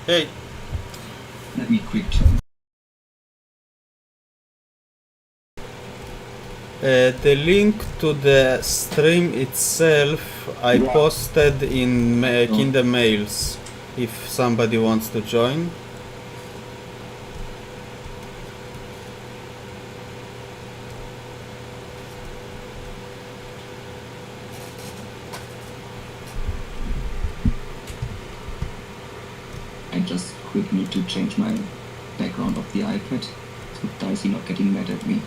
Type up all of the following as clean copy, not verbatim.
Hey, Let me quick. the link to the stream itself I posted in Kingdom Mails if somebody wants to join. I just quick need to change my background of the iPad so Dicey not getting mad at me.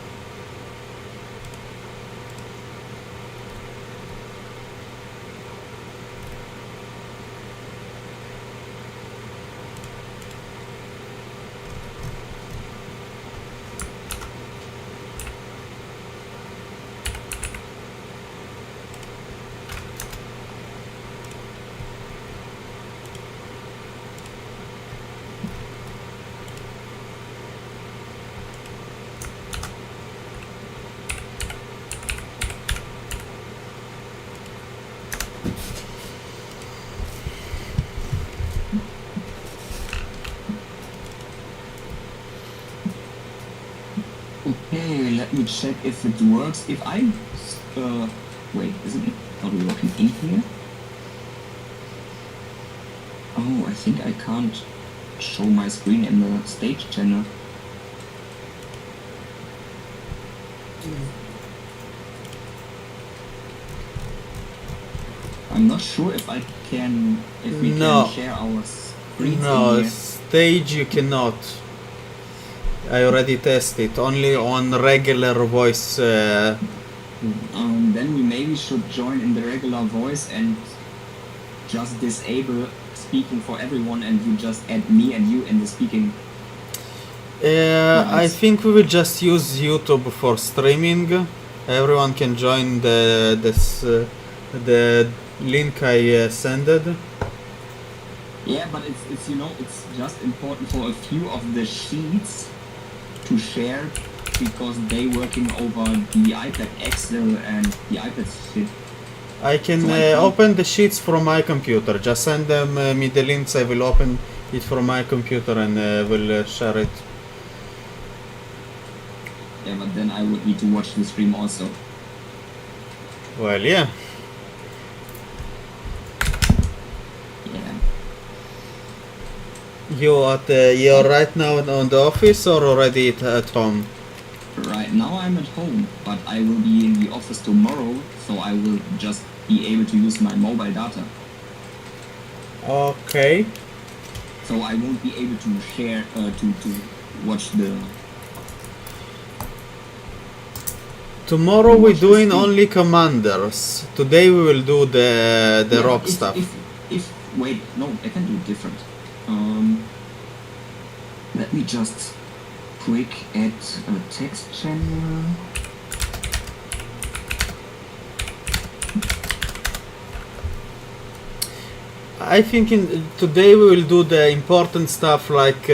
Okay, let me check if it works. If I wait, isn't it not working in here? Oh, I think I can't show my screen in the stage channel. I'm not sure if I can, if we No. can share our screens No, in here. stage you cannot. I already tested. Only on regular voice. Then we maybe should join in the regular voice and just disable speaking for everyone, and you just add me and you in the speaking. I think we will just use YouTube for streaming. Everyone can join the link I sended. Yeah, but it's it's just important for a few of the sheets to share because they working over the iPad Excel and the iPad shit. I can open the sheets from my computer. Just send them me the links. I will open it from my computer and will share it. Yeah, but then I would need to watch the stream also. Well, yeah. Yeah. You're right now on the office or already at home? Right now I'm at home, but I will be in the office tomorrow, so I will just be able to use my mobile data. Okay. So I won't be able to share to watch the. Tomorrow we're doing only commanders. Today we will do the rock stuff. If wait, no, I can do it different. Let me just quick add a text channel. I think today we will do the important stuff like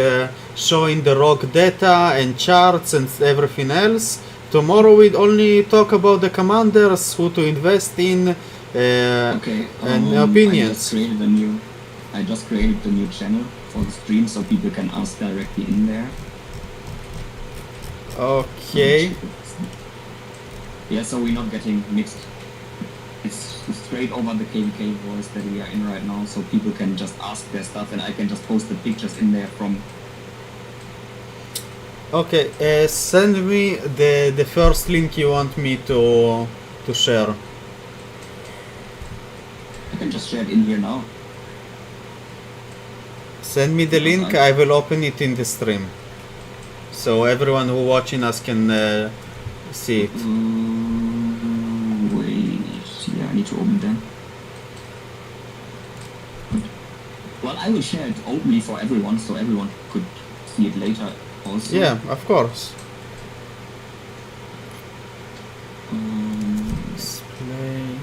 showing the rock data and charts and everything else. Tomorrow we only talk about the commanders, who to invest in, and opinions. I just created a new channel for the stream so people can ask directly in there. Okay. Yeah, so we're not getting mixed. It's straight over the KVK voice that we are in right now, so people can just ask their stuff and I can just post the pictures in there from. Okay, send me the first link you want me to share. I can just share it in here now. Send me the link, I will open it in the stream. So everyone who watching us can see it. Wait, yeah, I need to open them. Well, I will share it openly for everyone, so everyone could see it later also. Yeah, of course. Display.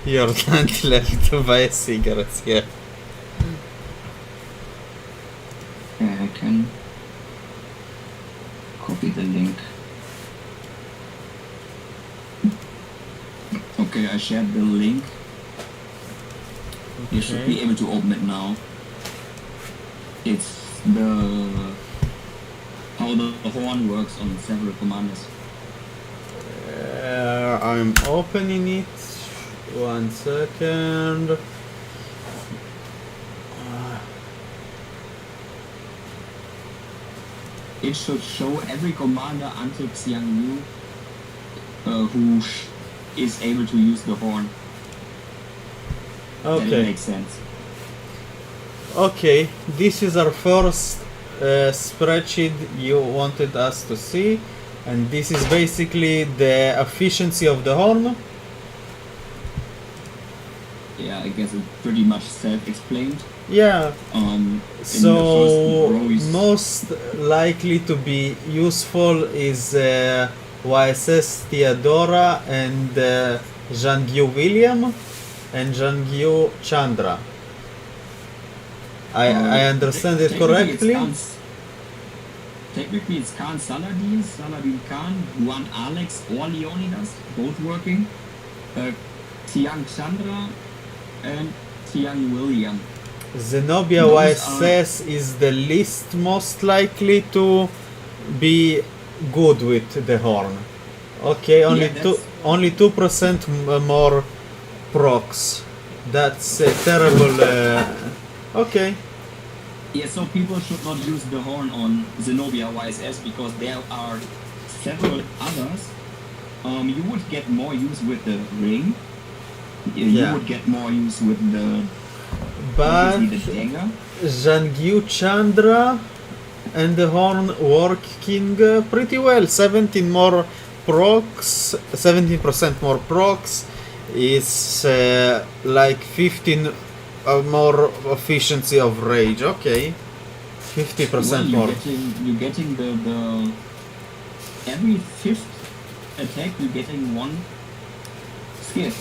Your land left to buy cigarettes, yeah. I can copy the link. Okay, I shared the link. You should be able to open it now. It's the how the horn works on several commanders. I'm opening it. 1 second. It should show every commander until Xiang Yu who is able to use the horn. That Okay. makes sense. Okay, this is our first spreadsheet you wanted us to see, and this is basically the efficiency of the horn. Yeah, I guess it's pretty much self-explained. Yeah, In so the first row is most likely to be useful is YSS Theodora and Zhangyu William and Zhangyu Chandra. I understand it correctly? Technically it's Khan Saladin, Saladin Khan, Guan Alex or Leonidas, both working. Xiang Chandra and Xiang William. Zenobia Those YSS is the least most likely to be good with the horn. Okay, only 2% more procs. That's a terrible. Okay. Yeah, so people should not use the horn on Zenobia YSS because there are several others. You would get more use with the ring. You Yeah. would get more use with the But obviously the dagger. Zhangyu Chandra and the horn working pretty well. 17 more procs, 17% more procs is like 15 more efficiency of rage. Okay, 50% Well, more. you're getting the every fifth attack you're getting one skill.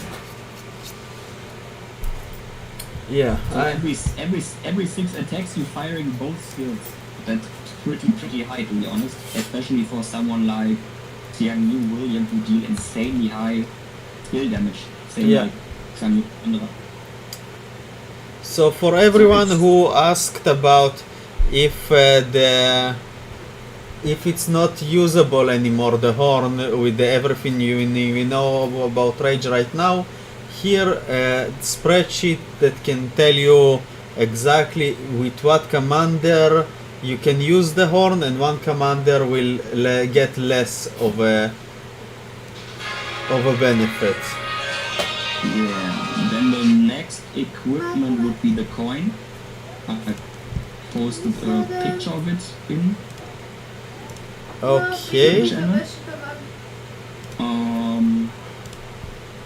Yeah, So every 6 attacks you're firing both skills. That's pretty high to be honest, especially for someone like Xiang Yu William who deal insanely high skill damage. Same Yeah. like Xiang Yu Chandra. So for everyone who asked about if if it's not usable anymore, the horn with everything we know about Rage right now, here a spreadsheet that can tell you exactly with what commander you can use the horn, and one commander will get less of a benefit. Yeah. Then the next equipment would be the coin. I posted a picture of it in. Okay.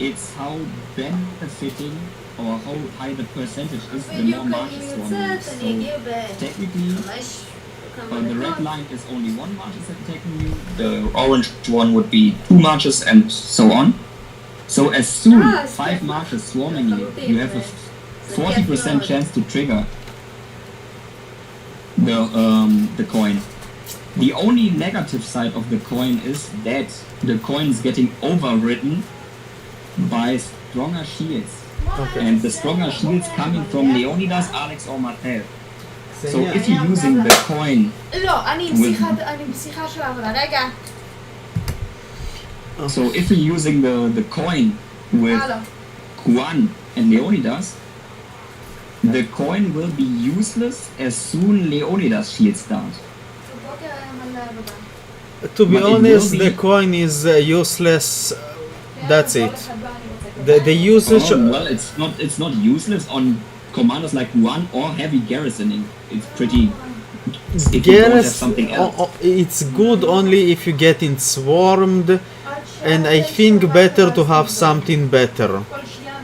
It's how benefiting or how high the percentage is the more marches one uses. So technically, the red line is only 1 marches attacking you, the orange one would be 2 marches, and so on. So as soon 5 marches swarming you, you have a 40% chance to trigger the coin. The only negative side of the coin is that the coin is getting overridden by stronger shields. Okay. And the stronger shields coming from Leonidas, Alex or Mattel. So if you're using the coin, לא, אני בשיחה של העבודה, רגע. so if you're using the coin with הלו. Guan and Leonidas, the coin will be useless as soon Leonidas shield start. בבוקר היה מלא עבודה. To be But it will honest, be- the coin is useless. That's כל it. אחד בא, אני רוצה The usage. Well, it's not useless on commanders like Guan or heavy garrisoning. It's pretty. If you don't have something else. It's good only if you get in swarmed, and I think better to have something better. כל שנייה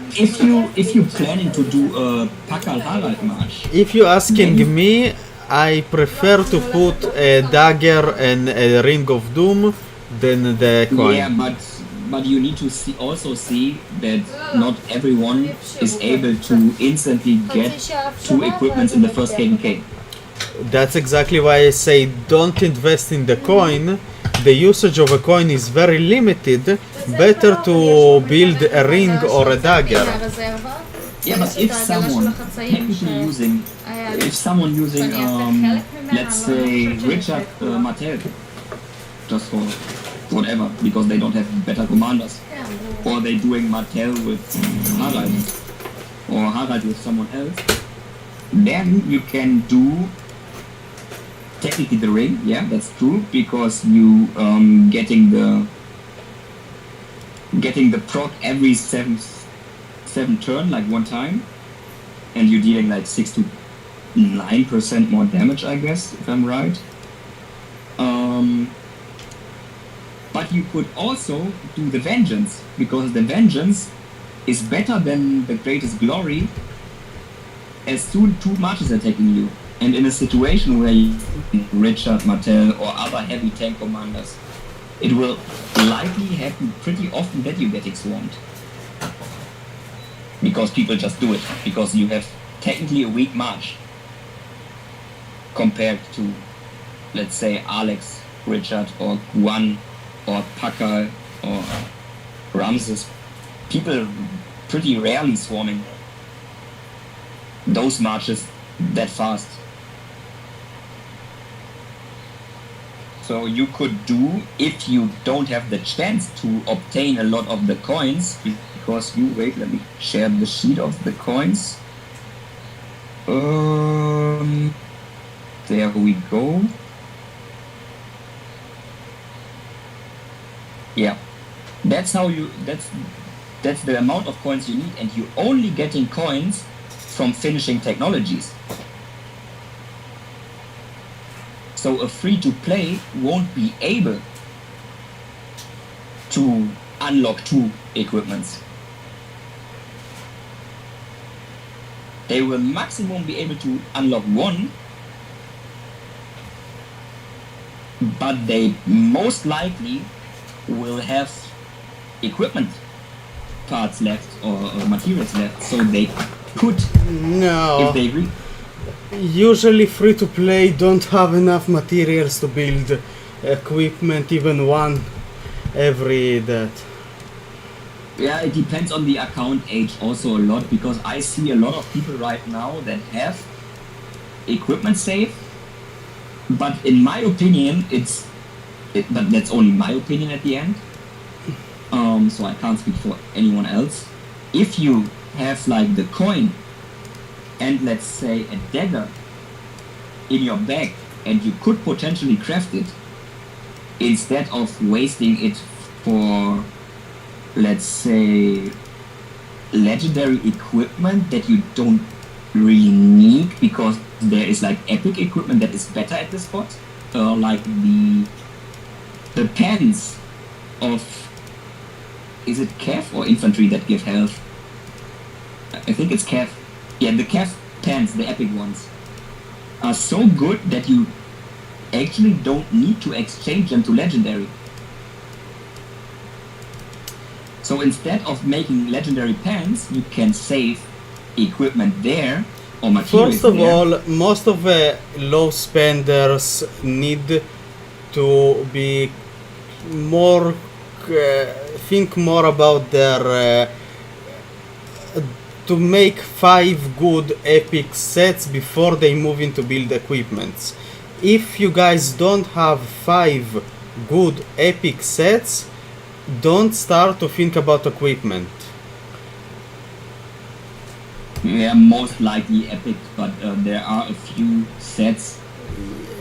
If you're planning to do a Pakal Harald march, If you're asking me, I prefer to put a dagger and a ring of doom than the coin. yeah, but but you need to also see that not everyone is able to instantly get 2 equipments in the first KVK. That's exactly why I say don't invest in the coin. The usage of a coin is very limited. Better to build a ring or a dagger. Yeah, but if someone technically using, let's say Richard Mattel, just for whatever, because they don't have better commanders, or they're doing Mattel with Harald, or Harald with someone else, then you can do technically the ring. Yeah, that's true, because you getting the proc every 7 turn, like one time, and you're dealing like 6 to 9% more damage, I guess, if I'm right. But you could also do the Vengeance, because the Vengeance is better than the Greatest Glory as soon 2 marches are taking you. And in a situation where you Richard Mattel or other heavy tank commanders, it will likely happen pretty often that you're getting swarmed. Because people just do it, because you have technically a weak march compared to, let's say, Alex, Richard, or Guan, or Pakal, or Ramses. People pretty rarely swarming those marches that fast. So you could do, if you don't have the chance to obtain a lot of the coins, because you, wait, let me share the sheet of the coins. There we go. Yeah, that's how you, that's the amount of coins you need, and you're only getting coins from finishing technologies. So a free-to-play won't be able to unlock 2 equipments. They will maximum be able to unlock 1, but they most likely will have equipment parts left or materials left, so they could, No. if they Usually free to play don't have enough materials to build equipment, even one every that. Yeah, it depends on the account age also a lot, because I see a lot of people right now that have equipment save, but in my opinion, but that's only my opinion at the end, so I can't speak for anyone else. If you have like the coin and let's say a dagger in your bag, and you could potentially craft it, instead of wasting it for, let's say, legendary equipment that you don't really need, because there is like epic equipment that is better at this spot, like the pens of, is it Cav or infantry that give health? I think it's Cav. Yeah, the Cav pens, the epic ones, are so good that you actually don't need to exchange them to legendary. So instead of making legendary pens, you can save equipment there or materials First of there. all, most of the low spenders need to be more think more about their to make 5 good epic sets before they move into build equipments. If you guys don't have 5 good epic sets, don't start to think about equipment. Yeah, most likely epic, but there are a few sets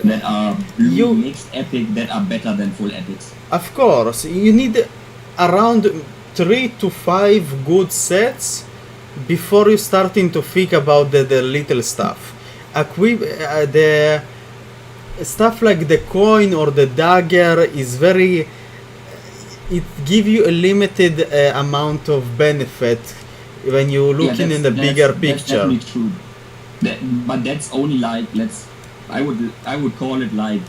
that are blue mixed epic that are better than full epics. Of course, you need around 3 to 5 good sets before you starting to think about the little stuff. The stuff like the coin or the dagger is very, it give you a limited amount of benefit when you're looking in the bigger picture. That's definitely true. But that's only like, I would call it like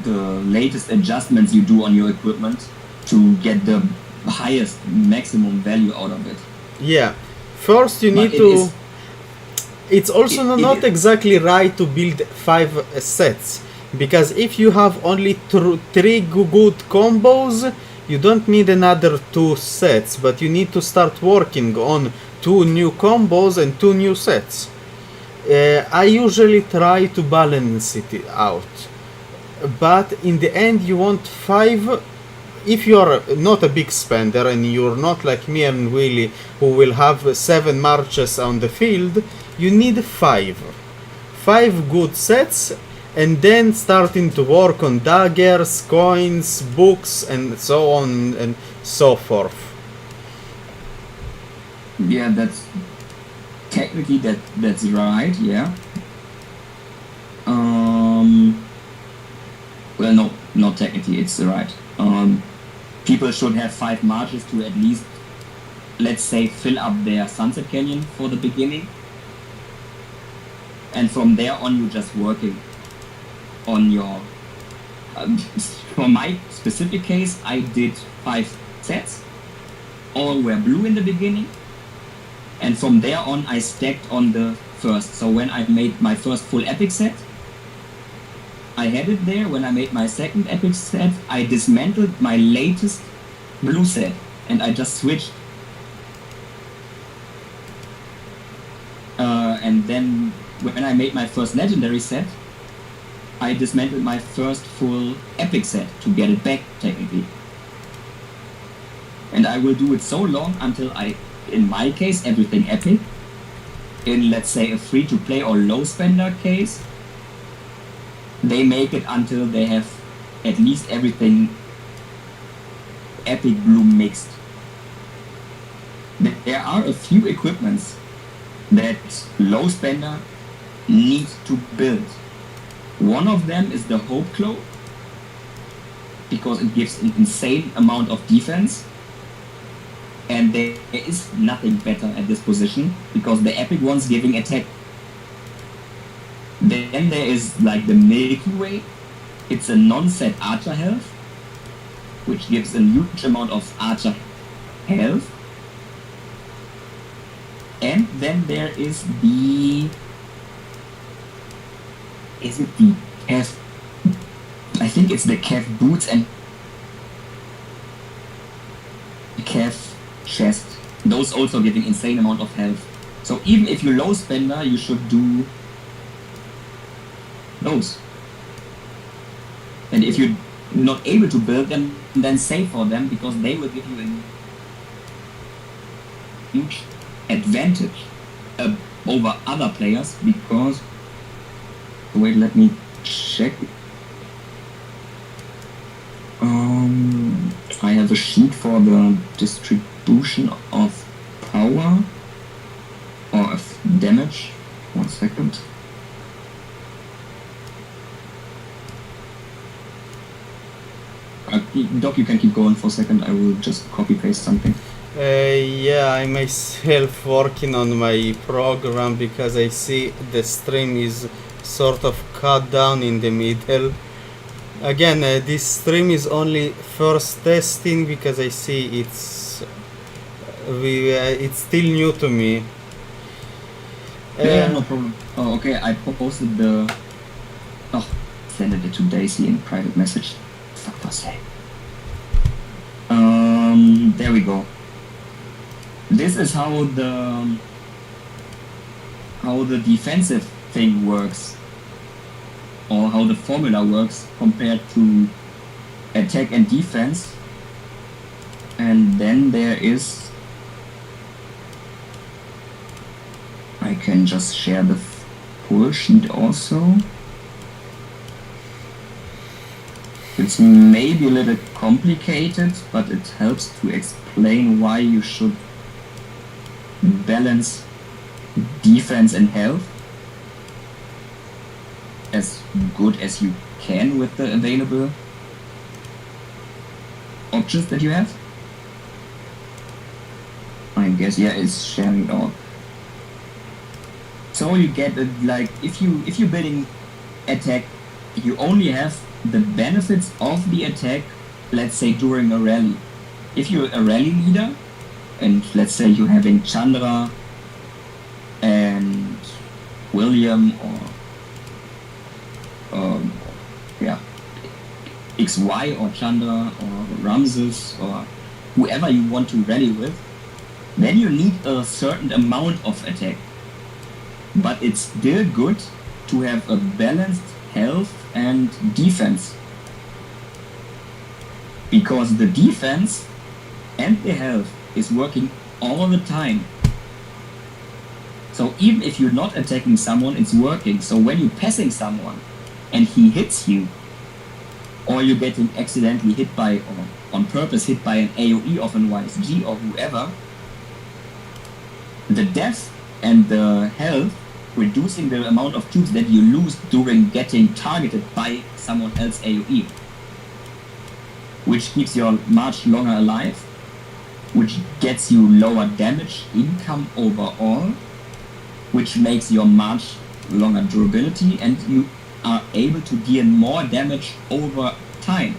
the latest adjustments you do on your equipment to get the highest maximum value out of it. Yeah. First, you But need it to. is- It's also it not is- exactly right to build 5 sets, because if you have only 3 good combos, you don't need another 2 sets, but you need to start working on 2 new combos and 2 new sets. I usually try to balance it out, but in the end you want 5. If you're not a big spender and you're not like me and Willy, who will have 7 marches on the field, you need 5 good sets, and then starting to work on daggers, coins, books, and so on and so forth. Yeah, that's technically that's right. Yeah. Well, no, not technically. It's right. People should have 5 marches to at least, let's say, fill up their Sunset Canyon for the beginning, and from there on, you're just working on your. For my specific case, I did 5 sets. All were blue in the beginning. And from there on, I stacked on the first. So when I made my first full epic set, I had it there. When I made my second epic set, I dismantled my latest blue set. And I just switched. And then when I made my first legendary set, I dismantled my first full epic set to get it back, technically. And I will do it so long until in my case, everything epic. In, let's say, a free-to-play or low-spender case, they make it until they have at least everything epic blue mixed. There are a few equipments that low-spender needs to build. One of them is the Hope Cloak, because it gives an insane amount of defense. And there is nothing better at this position, because the epic one's giving attack. Then there is like the Milky Way. It's a non-set archer health, which gives a huge amount of archer health. And then there is the... Is it the Kev? I think it's the Kev boots and Kev chest. Those also giving insane amount of health. So even if you're low spender, you should do those. And if you're not able to build them, then save for them, because they will give you a huge advantage over other players. Because wait, let me check. I have a sheet for the distribution of power or of damage. 1 second. Doc, you can keep going for a second. I will just copy paste something. Yeah, I myself working on my program because I see the stream is sort of cut down in the middle. Again, this stream is only first testing because I see it's still new to me. Yeah, no problem. Oh, okay, I posted the... Oh, send it to Daisy in private message. Fuck for sake. There we go. This is how the defensive thing works, or how the formula works compared to attack and defense. And then there is... I can just share the full sheet also. It's maybe a little complicated, but it helps to explain why you should balance defense and health as good as you can with the available options that you have. I guess, yeah, it's sharing it all. So you get like, if you're building attack, you only have the benefits of the attack, let's say during a rally. if you're a rally leader, and let's say you're having Chandra and William or XY or Chandra or Ramses or whoever you want to rally with, then you need a certain amount of attack. But it's still good to have a balanced health and defense. Because the defense and the health is working all the time. So even if you're not attacking someone, it's working. So when you're passing someone and he hits you, or you're getting accidentally hit by, or on purpose hit by an AoE of an YSG or whoever, the death and the health, reducing the amount of cubes that you lose during getting targeted by someone else's AoE, which keeps you much longer alive, which gets you lower damage income overall, which makes your much longer durability, and you are able to deal more damage over time.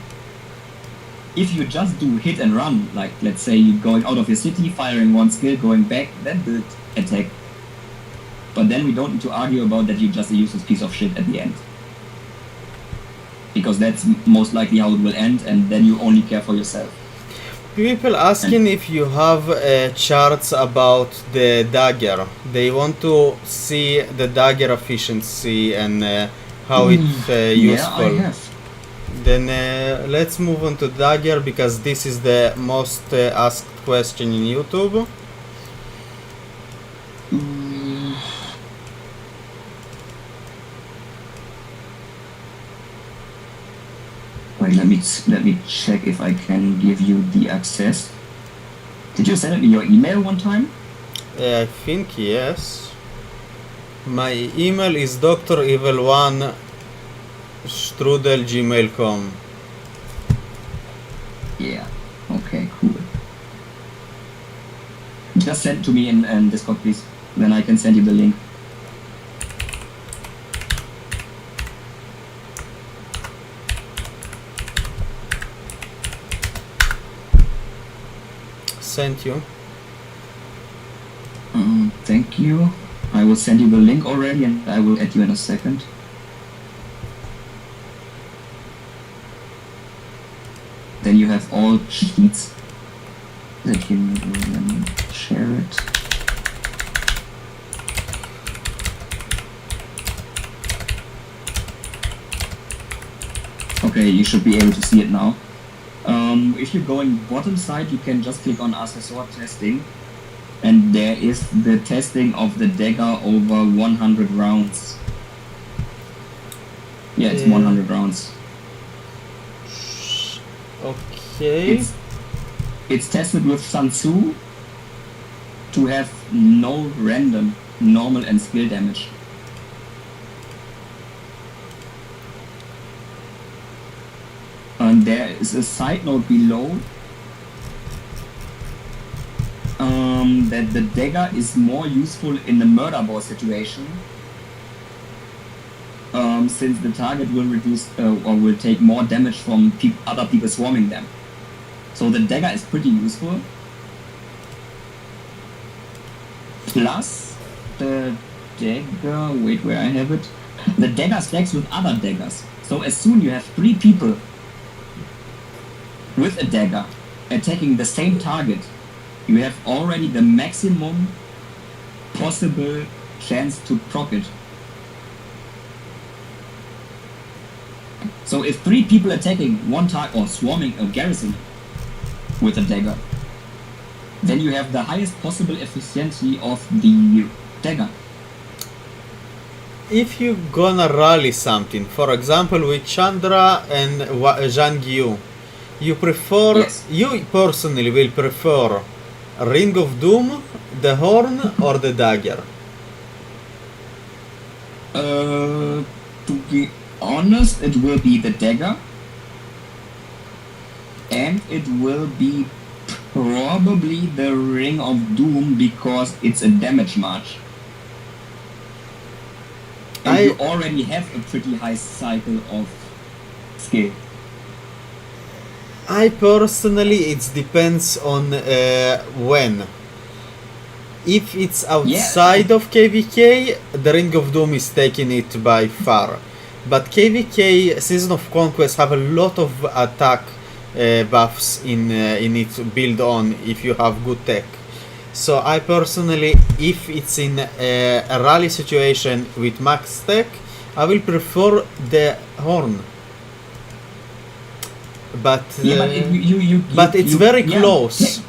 If you just do hit and run, like let's say you're going out of your city, firing one skill, going back, then build attack. But then we don't need to argue about that you're just a useless piece of shit at the end. Because that's most likely how it will end, and then you only care for yourself. People asking if you have charts about the dagger. They want to see the dagger efficiency and how it's useful. Yeah, I have. Then let's move on to dagger, because this is the most asked question in YouTube. Wait, let me check if I can give you the access. Did you send me your email one time? I think yes. My email is drevil1@gmail.com. Yeah. Okay, cool. Just send to me in Discord, please. Then I can send you the link. Sent you. Thank you. I will send you the link already, and I will add you in a second. Then you have all sheets that you let me share it. Okay, you should be able to see it now. If you're going bottom side, you can just click on Assessor Testing, and there is the testing of the dagger over 100 rounds. Yeah, it's 100 rounds. Okay. It's tested with Sun Tzu to have no random, normal and skill damage. And there is a side note below that the dagger is more useful in the murder ball situation, since the target will reduce or will take more damage from other people swarming them. So the dagger is pretty useful. Plus, the dagger, wait, where I have it, the dagger stacks with other daggers. So as soon you have 3 people with a dagger attacking the same target, you have already the maximum possible chance to proc it. So if 3 people attacking one target or swarming a garrison with a dagger, then you have the highest possible efficiency of the dagger. If you gonna rally something, for example with Chandra and Zhang Yu, you prefer, Yes. you personally will prefer Ring of Doom, the Horn, or the Dagger? To be honest, it will be the dagger, and it will be probably the Ring of Doom because it's a damage march. And you already have a pretty high cycle of skill. I personally, it depends on when. If it's outside of KVK, the Ring of Doom is taking it by far. But KVK Season of Conquest have a lot of attack buffs in its build on if you have good tech. So I personally, if it's in a rally situation with max tech, I will prefer the Horn. But but it's very close.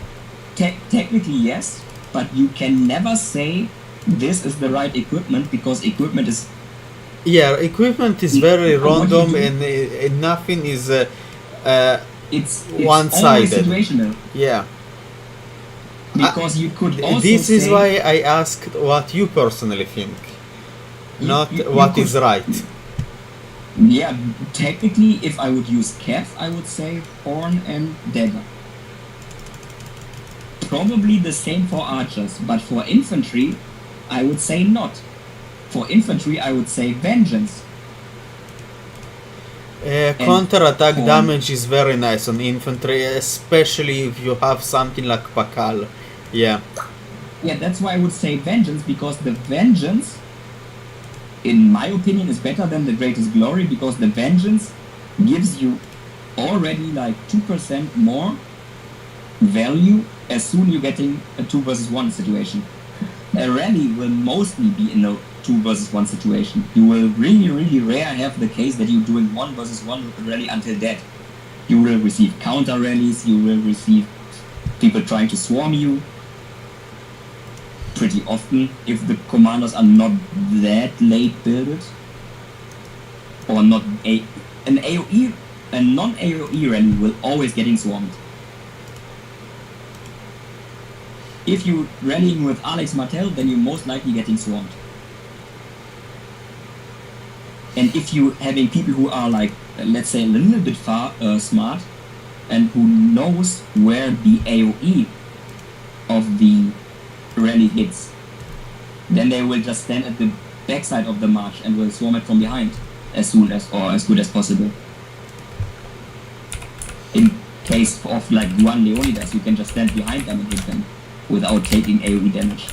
Technically yes, but you can never say this is the right equipment because equipment is equipment is very random and nothing is it's one-sided. Always situational. Yeah. Because you could also this is say, why I asked what you personally think, not you what could- is right. Yeah, technically, if I would use Kev, I would say Horn and Dagger. Probably the same for archers, but for infantry, I would say not. For infantry, I would say Vengeance. Counter-attack on- damage is very nice on infantry, especially if you have something like Pakal. Yeah. Yeah, that's why I would say Vengeance, because the Vengeance, in my opinion, is better than the Greatest Glory, because the Vengeance gives you already like 2% more value as soon you're getting a 2 versus 1 situation. A rally will mostly be in a 2 versus 1 situation. You will really, really rare have the case that you're doing 1 versus 1 with the rally until dead. You will receive counter rallies, you will receive people trying to swarm you. Pretty often, if the commanders are not that late builded, or not an AoE, a non-AoE rally will always getting swarmed. If you're rallying with Alex Martel, then you're most likely getting swarmed. And if you're having people who are like, let's say, a little bit smart, and who knows where the AoE of the rally hits, then they will just stand at the backside of the march and will swarm it from behind as soon as, or as good as possible. In case of like Juan Leonidas, you can just stand behind them and hit them without taking AoE damage.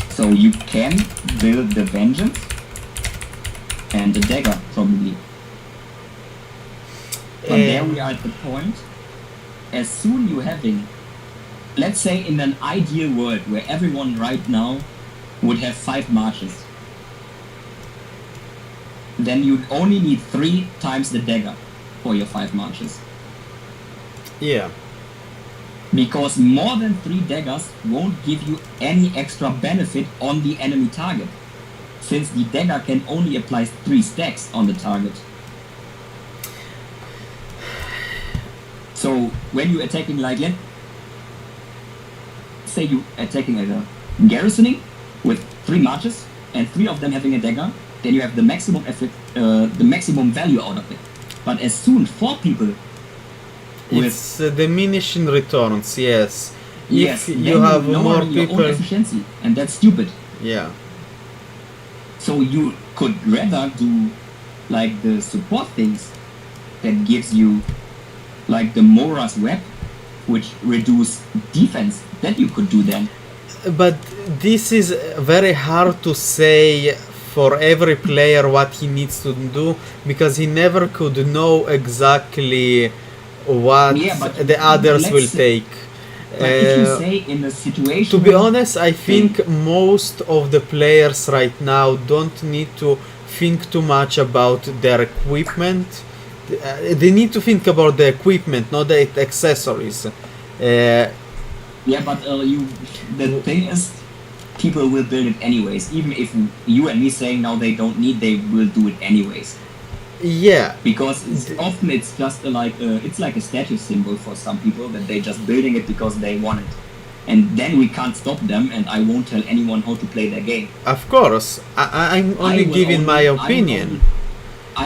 So you can build the Vengeance and the Dagger probably. But there we are at the point, as soon you're having, let's say in an ideal world where everyone right now would have 5 marches, then you'd only need 3 times the Dagger for your 5 marches. Yeah. Because more than 3 daggers won't give you any extra benefit on the enemy target, since the dagger can only apply 3 stacks on the target. So when you're attacking like, let's say you attacking at a garrisoning with 3 marches and 3 of them having a dagger, then you have the maximum effect, the maximum value out of it. But as soon 4 people It's diminishing returns, yes. yes, If then you have you're more lowering your own people, efficiency, and that's stupid. yeah. So you could rather do like the support things that gives you like the Mora's Web, which reduce defense, that you could do then. But this is very hard to say for every player what he needs to do, because he never could know exactly what Yeah, but the others let's will say- take. But if you say in a situation To be honest, I think most of the players right now don't need to think too much about their equipment. They need to think about the equipment, not the accessories. yeah, but the thing is, people will build it anyways. Even if you and me saying now they don't need, they will do it anyways. Yeah, Because often it's just it's like a status symbol for some people that they're just building it because they want it. And then we can't stop them, and I won't tell anyone how to play their game. of course. I'm only I will giving my only- opinion.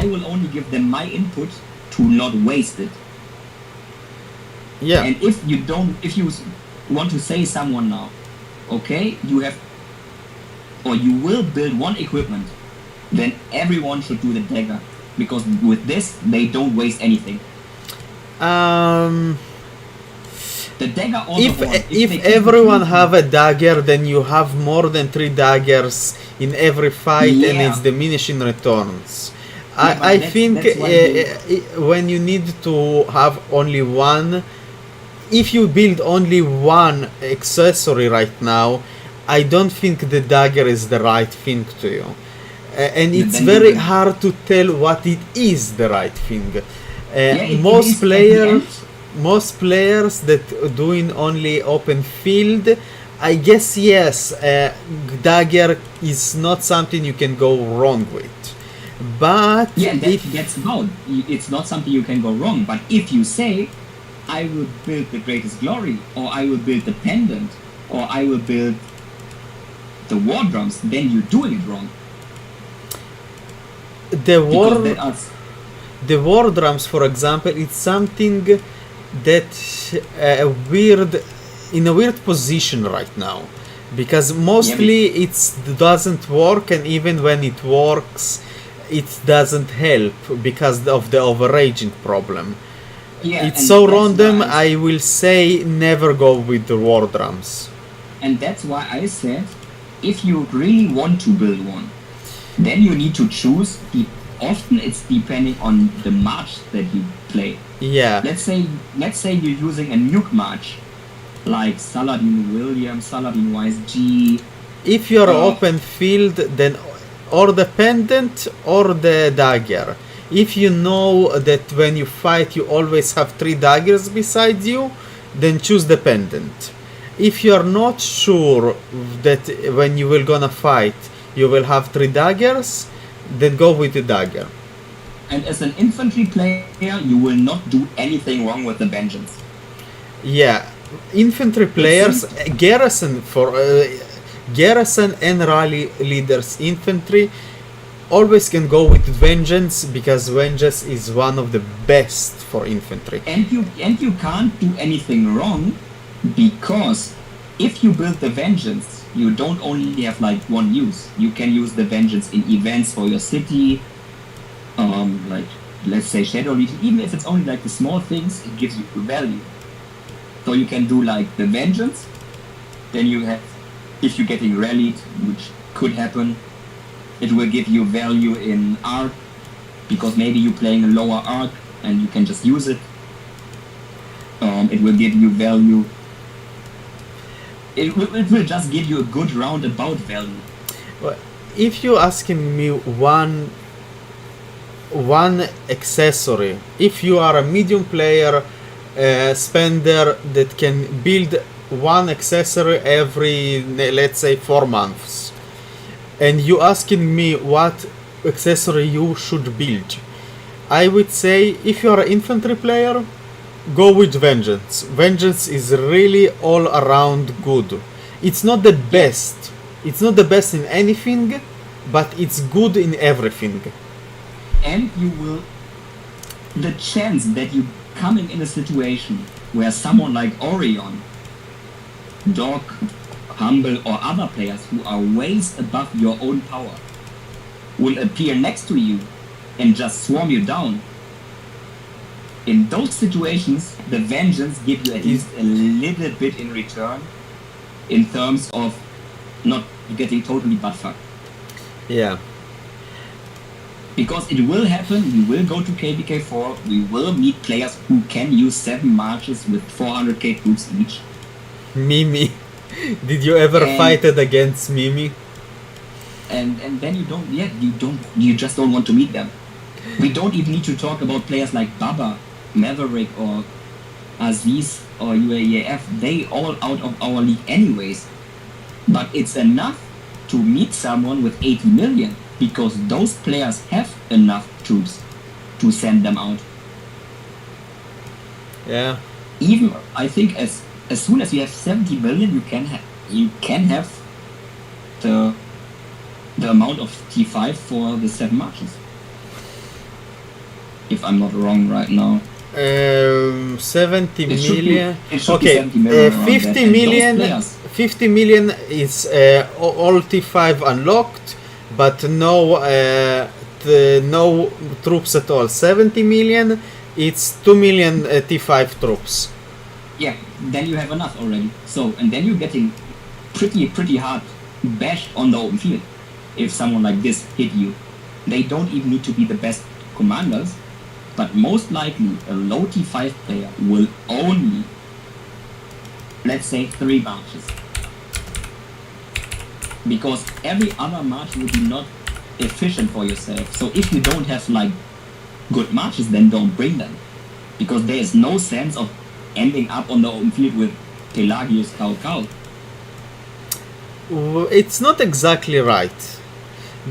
I will only give them my input to not waste it. Yeah. And if you want to say someone now, okay, you have, or you will build one equipment, then everyone should do the dagger. because with this they don't waste anything. The dagger also If horn, if they keep everyone the- have a dagger, then you have more than 3 daggers in every fight, and Yeah. it's diminishing returns. Yeah, but I that's- think that's why when you need to have only one, if you build only one accessory right now, I don't think the dagger is the right thing to you. And But it's then very you- hard to tell what it is the right thing. it is Most at the players end. most players that doing only open field, I guess yes, dagger is not something you can go wrong with. But Yeah, if that's about. It's not something you can go wrong. But if you say, I will build the greatest glory, or I will build the pendant, or I will build the war drums, then you're doing it wrong. the war Because there are the war drums, for example, it's something that weird in a weird position right now, because mostly it doesn't work, and even when it works, it doesn't help because of the overaging problem. yeah, It's and so that's random. why I will say never go with the war drums. and that's why I said, if you really want to build one, then you need to choose. Often it's depending on the march that you play. Yeah, Let's say you're using a nuke march, like Saladin Williams, Saladin Wise G. if you're Oh. open field, then or the pendant or the dagger. If you know that when you fight you always have 3 daggers beside you, then choose the pendant. If you're not sure that when you will gonna fight you will have 3 daggers, then go with the dagger. And as an infantry player, you will not do anything wrong with the vengeance. Yeah, infantry players, garrison and rally leaders infantry always can go with vengeance, because vengeance is one of the best for infantry. And you can't do anything wrong, because if you build the vengeance, you don't only have like one use. You can use the vengeance in events for your city, like let's say Shadow Legion. Even if it's only like the small things, it gives you value. So you can do like the vengeance, then you have, if you're getting rallied, which could happen, it will give you value in arc, because maybe you're playing a lower arc and you can just use it. It will give you value. It will just give you a good roundabout value. Well, if you're asking me one accessory, if you are a medium player spender that can build one accessory every, let's say, 4 months, and you asking me what accessory you should build, I would say if you are an infantry player, go with vengeance. Vengeance is really all around good. It's not the best. It's not the best in anything, but it's good in everything. And you will, the chance that you coming in a situation where someone like Orion, Doc, Humble, or other players who are ways above your own power will appear next to you and just swarm you down. In those situations, the vengeance gives you at least a little bit in return, in terms of not getting totally buttfucked. Yeah. Because it will happen, we will go to KVK4, we will meet players who can use 7 marches with 400k troops each. Mimi. Did you ever And- fight it against Mimi? And then you just don't want to meet them. We don't even need to talk about players like Baba, Maverick, or Aziz, or UAEF. They all out of our league anyways. But it's enough to meet someone with 80 million, because those players have enough troops to send them out. Yeah. Even I think as soon as you have 70 million, you can have the amount of T5 for the 7 marches. If I'm not wrong right now. 70 It should be- million. it should be Okay, 70 million around 50 that. And million. those players- 50 million is all T5 unlocked, but no no troops at all. 70 million, it's 2 million T5 troops. Yeah, then you have enough already. So, and then you're getting pretty hard bashed on the open field. If someone like this hit you, they don't even need to be the best commanders, but most likely a low T5 player will only, let's say, 3 marches. Because every other march will be not efficient for yourself. So if you don't have like good marches, then don't bring them. Because there is no sense of ending up on the open field with Pelagius Cao. It's not exactly right.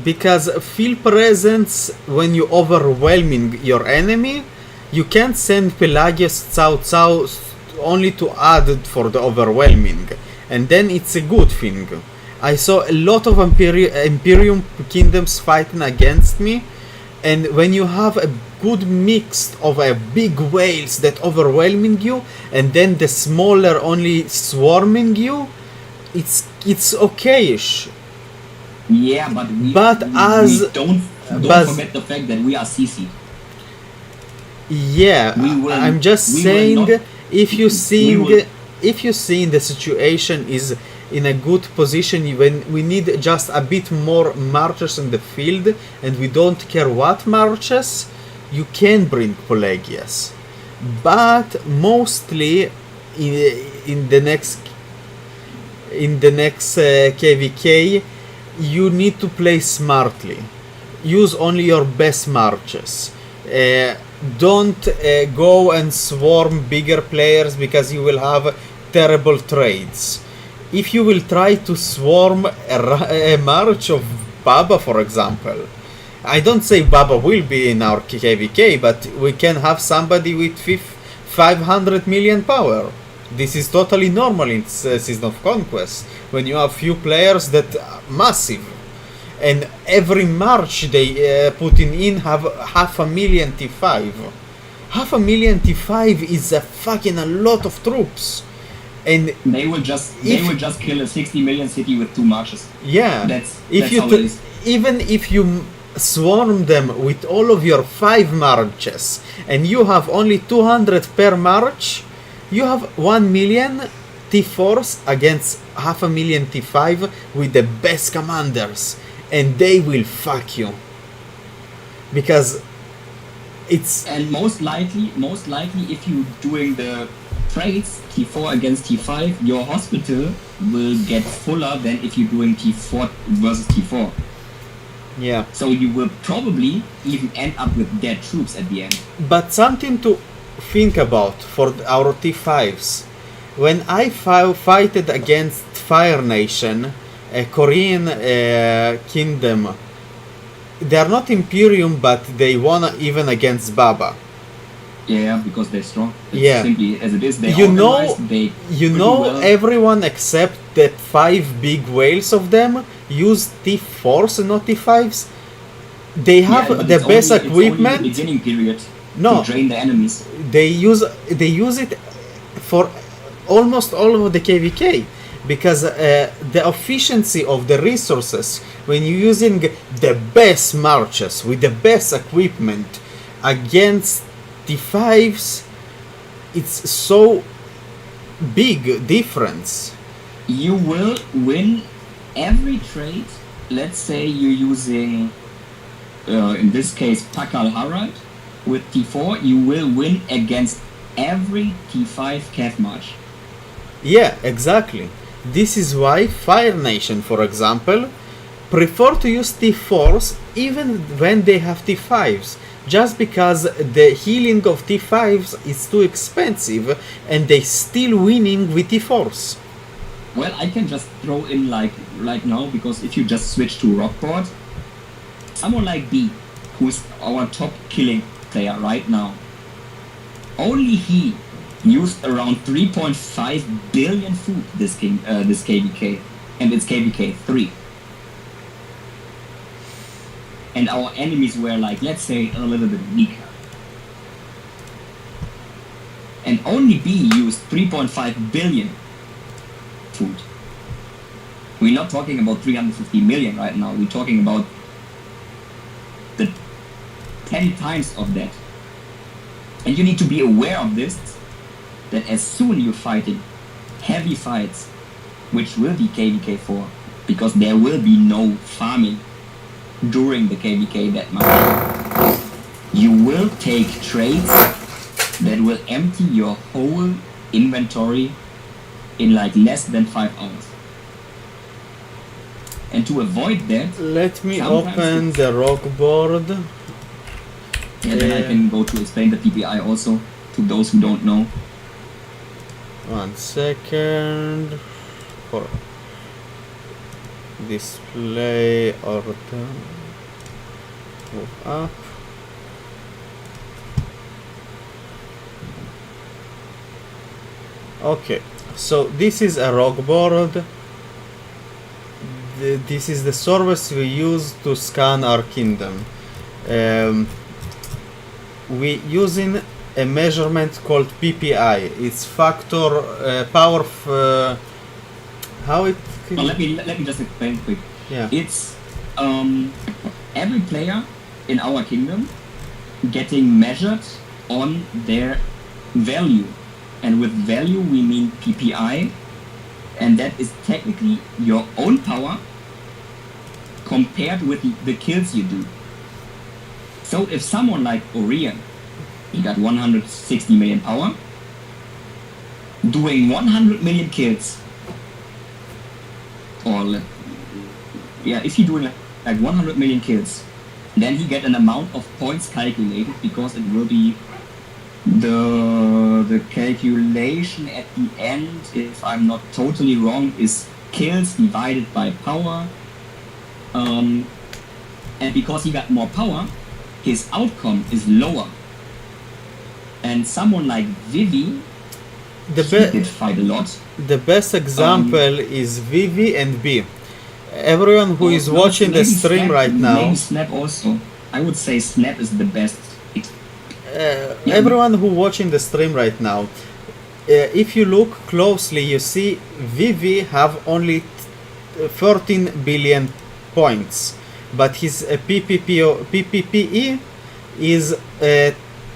Because field presence, when you overwhelming your enemy, you can't send Pelagius Cao only to add for the overwhelming. And then it's a good thing. I saw a lot of Imperium kingdoms fighting against me, and when you have a good mix of big whales that overwhelming you, and then the smaller only swarming you, it's okayish. Yeah, but we don't forget the fact that we are CC. Yeah, I'm just saying, if you seeing the situation is in a good position, when we need just a bit more marchers in the field and we don't care what marches, you can bring Pelagius. But mostly in the next KVK, you need to play smartly. Use only your best marches. Don't go and swarm bigger players, because you will have terrible trades. If you will try to swarm a march of Baba, for example, I don't say Baba will be in our KVK, but we can have somebody with 500 million power. This is totally normal in Season of Conquest, when you have few players that are massive. And every march they put in have 500,000 T5. 500,000 T5 is a lot of troops. And they will just kill a 60 million city with 2 marches. Yeah, that's how it is. Even if you swarm them with all of your 5 marches and you have only 200 per march, you have 1 million T4s against 500,000 T5 with the best commanders, and they will fuck you. Because it's... And most likely if you're doing the trades T4 against T5, your hospital will get fuller than if you're doing T4 versus T4. Yeah. So you will probably even end up with dead troops at the end. But something to think about for our T5s. When I fighted against Fire Nation, a Korean kingdom, they are not Imperium, but they won even against Baba. Yeah, because they're strong. It's yeah. Simply as it is. They well. Everyone except that 5 big whales of them use T4s and not T5s. They have the best equipment. It's only the beginning period to drain the enemies. They use it for almost all of the KVK, because the efficiency of the resources when you're using the best marches with the best equipment against T5s, it's so big difference. You will win every trade. Let's say you're using in this case Pakal Harald with T4, you will win against every T5 Cav march. Yeah, exactly. This is why Fire Nation, for example, prefer to use T4s even when they have T5s, just because the healing of T5s is too expensive and they still winning with T4s. Well, I can just throw in like right now, because if you just switch to Rockport, someone like B, who's our top killing player right now, only he used around 3.5 billion food this KVK, and it's KVK 3. And our enemies were like, let's say, a little bit weaker. And only B used 3.5 billion food. We're not talking about 350 million right now. We're talking about the 10 times of that. And you need to be aware of this, that as soon you're fighting heavy fights, which will be KVK4, because there will be no farming during the KVK that much, you will take trades that will empty your whole inventory in like less than 5 hours. And to avoid that, Let me sometimes open the rock board. and then I can go to explain the PPI also to those who don't know. 1 second. For display order. Move up. Okay, so this is a rock board. This is the service we use to scan our kingdom. We using a measurement called PPI. It's factor power. How it? Well, let me just explain quick. Yeah. It's every player in our kingdom getting measured on their value, and with value we mean PPI, and that is technically your own power compared with the kills you do. So if someone like Orion, he got 160 million power, doing 100 million kills, or if he doing like 100 million kills, then he get an amount of points calculated, because it will be the calculation at the end, if I'm not totally wrong, is kills divided by power, and because he got more power, his outcome is lower. And someone like Vivi, he did fight a lot. The best example is Vivi and B. Everyone who is watching the stream Snap, right now, maybe Snap also. I would say Snap is the best. everyone who watching the stream right now, if you look closely, you see Vivi have only 13 billion points, but his PPE is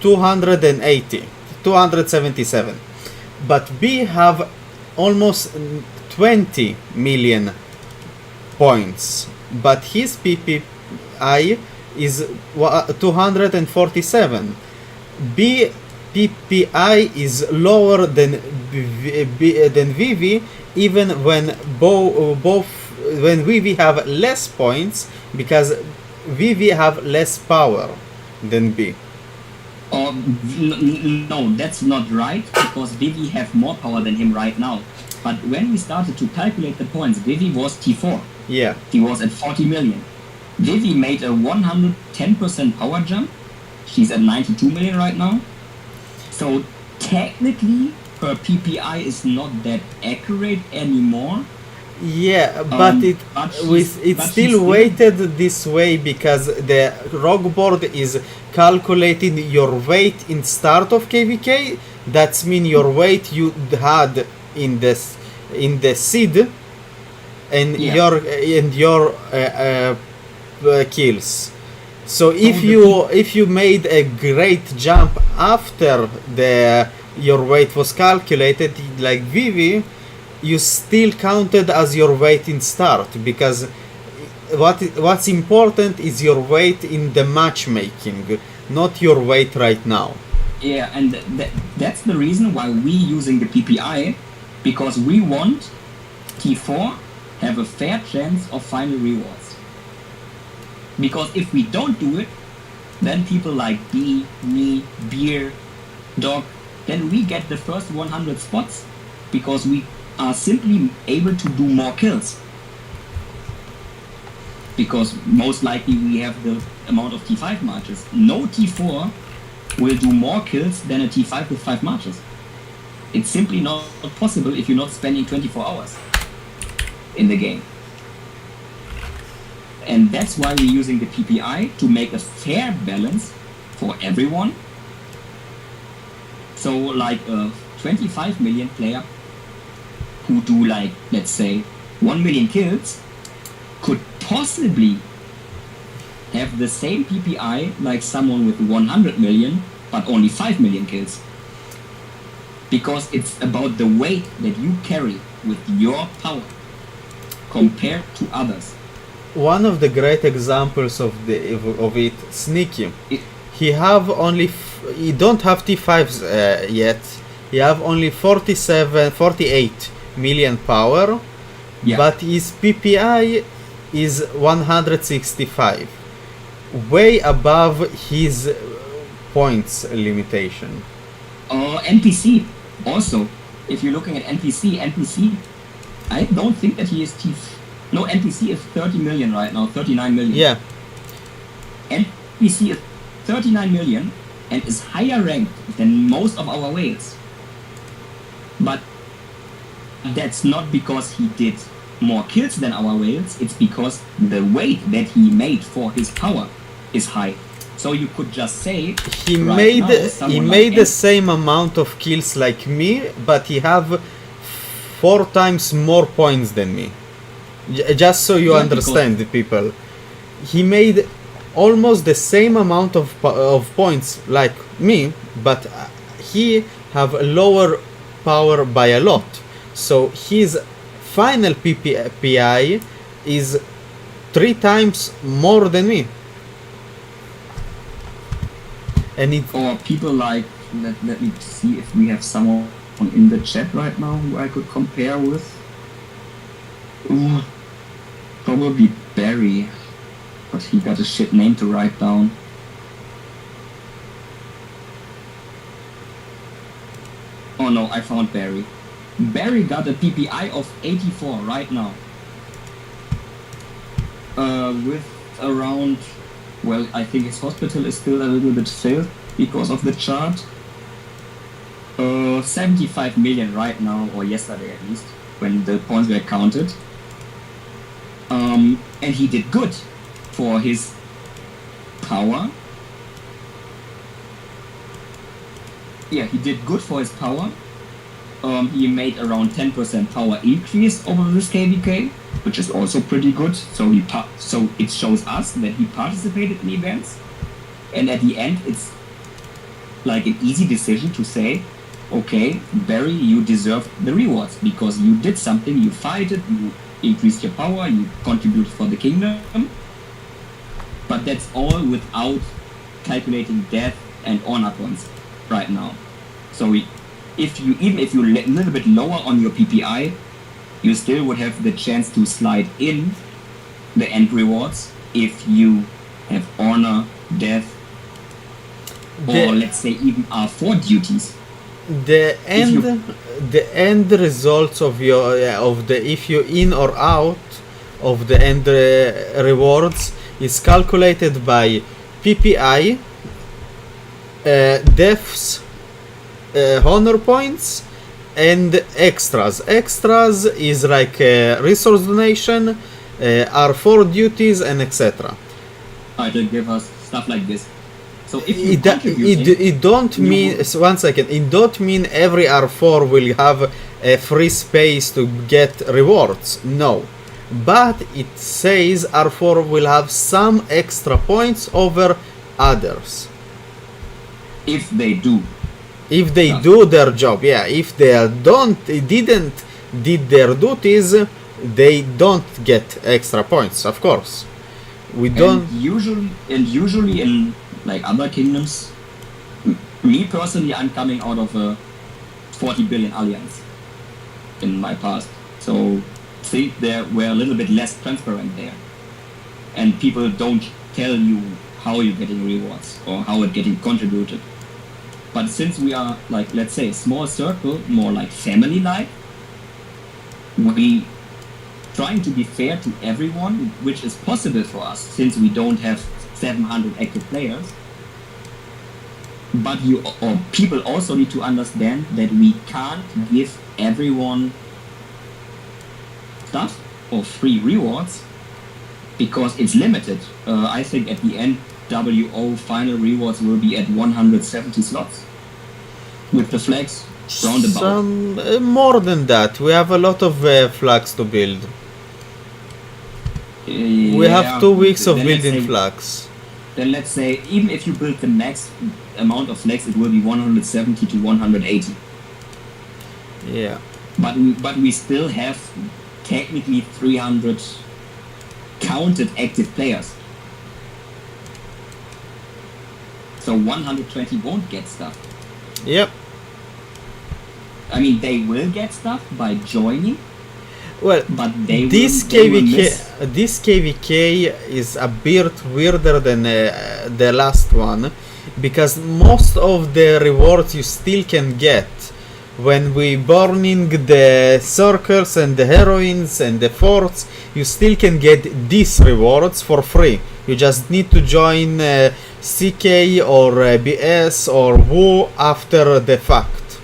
277. But B have almost 20 million points, but his PPI is 247. B PPI is lower than Vivi, even when both when Vivi have less points, because Vivi have less power than B. No, that's not right, because Vivi have more power than him right now. But when we started to calculate the points, Vivi was T4. Yeah. He was at 40 million. Vivi made a 110% power jump. She's at 92 million right now. So technically, her PPI is not that accurate anymore. Yeah, but it's still weighted this way, because the rock board is calculating your weight in start of KVK. That's mean your weight you had in the seed and your kills. So if you made a great jump after your weight was calculated, like Vivi, you still counted as your weight in start, because what's important is your weight in the matchmaking, not your weight right now. Yeah, and that's the reason why we using the PPI, because we want T4 have a fair chance of final rewards. Because if we don't do it, then people like B, me, Beer, Dog, then we get the first 100 spots, because we are simply able to do more kills. Because most likely we have the amount of T5 marches. No T4 will do more kills than a T5 with 5 marches. It's simply not possible if you're not spending 24 hours in the game. And that's why we're using the PPI, to make a fair balance for everyone. So like a 25 million player who do like, let's say, 1 million kills could possibly have the same PPI like someone with 100 million, but only 5 million kills. Because it's about the weight that you carry with your power compared to others. One of the great examples of it, Sneaky. He don't have T5s yet. He have only 48 million power, Yeah. but his PPI is 165, way above his points limitation. NPC also. If you're looking at NPC, I don't think that he is No, NPC is 30 million right now, 39 million. Yeah, NPC is 39 million and is higher ranked than most of our whales. But that's not because he did more kills than our whales, it's because the weight that he made for his power is high. So you could just say he right made now, someone like the same amount of kills like me, but he have 4 times more points than me. Just so you Yeah, understand, the people, he made almost the same amount of points like me, but he have lower power by a lot. So his final PPI is 3 times more than me. And it or people like let me see if we have someone in the chat right now who I could compare with. Ooh, probably Barry, but he got a shit name to write down. Oh no, I found Barry. Barry got a PPI of 84 right now. With around, well, I think his hospital is still a little bit filled because of the chart. 75 million right now, or yesterday at least, when the points were counted. And he did good for his power. Yeah, he did good for his power. He made around 10% power increase over this KVK, which is also pretty good. So so it shows us that he participated in events, and at the end, it's like an easy decision to say, okay, Barry, you deserve the rewards because you did something, you fighted, you increased your power, you contributed for the kingdom. But that's all without calculating death and honor points right now. So if you a little bit lower on your PPI, you still would have the chance to slide in the end rewards if you have honor, death, or let's say even R4 duties. the end results of your if you in or out of the end rewards is calculated by PPI, deaths, honor points, and extras. Extras is like resource donation, R4 duties, and etc. They give us stuff like this. So if you It don't mean, one second, it don't mean every R4 will have a free space to get rewards, no. But it says R4 will have some extra points over others. if they do. If they do their job, yeah. If they didn't did their duties, they don't get extra points, of course. We don't. And usually in like other kingdoms, me personally, I'm coming out of a 40 billion alliance in my past. So think they were a little bit less transparent there. And people don't tell you how you're getting rewards or how it's getting contributed. But since we are like, let's say, a small circle, more like family-like, we trying to be fair to everyone, which is possible for us since we don't have 700 active players. But people also need to understand that we can't give everyone stuff or free rewards because it's limited. I think at the end, WO final rewards will be at 170 slots with the flags roundabout. Some more than that. We have a lot of flags to build. We have 2 weeks of then let's building say- flags. Then let's say, even if you build the max amount of flags, it will be 170 to 180. Yeah. But we still have technically 300 counted active players. So 120 won't get stuff. Yep. I mean, they will get stuff by joining, Well, but they this will KVK, miss. this KVK is a bit weirder than the last one, because most of the rewards you still can get when we burning the circles and the heroines and the forts. You still can get these rewards for free. You just need to join CK or BS or WoW after the fact.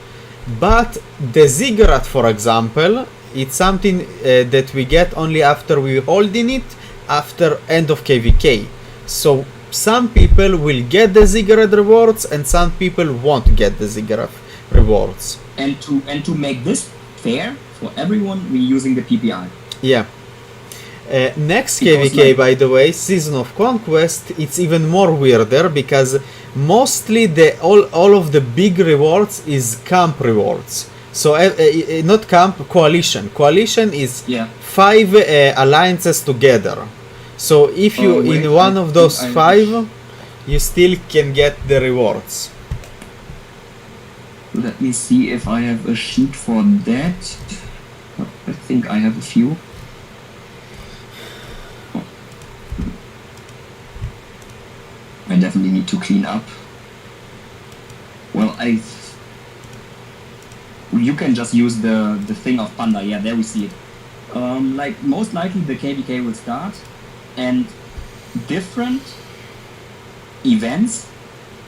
But the ziggurat, for example, it's something that we get only after we holding it after end of KVK. So some people will get the ziggurat rewards and some people won't get the ziggurat rewards. And to make this fair for everyone, we're using the PPI. Yeah. Next Because, KVK, like- by the way, Season of Conquest, it's even more weirder because mostly all of the big rewards is camp rewards. So not camp, coalition. Coalition is Yeah. 5 alliances together. So if you Oh, wait, in one I of those think 5, you still can get the rewards. Let me see if I have a sheet for that. I think I have a few. I definitely need to clean up. Well, you can just use the thing of Panda. Yeah, there we see it. Like most likely the KVK will start, and different events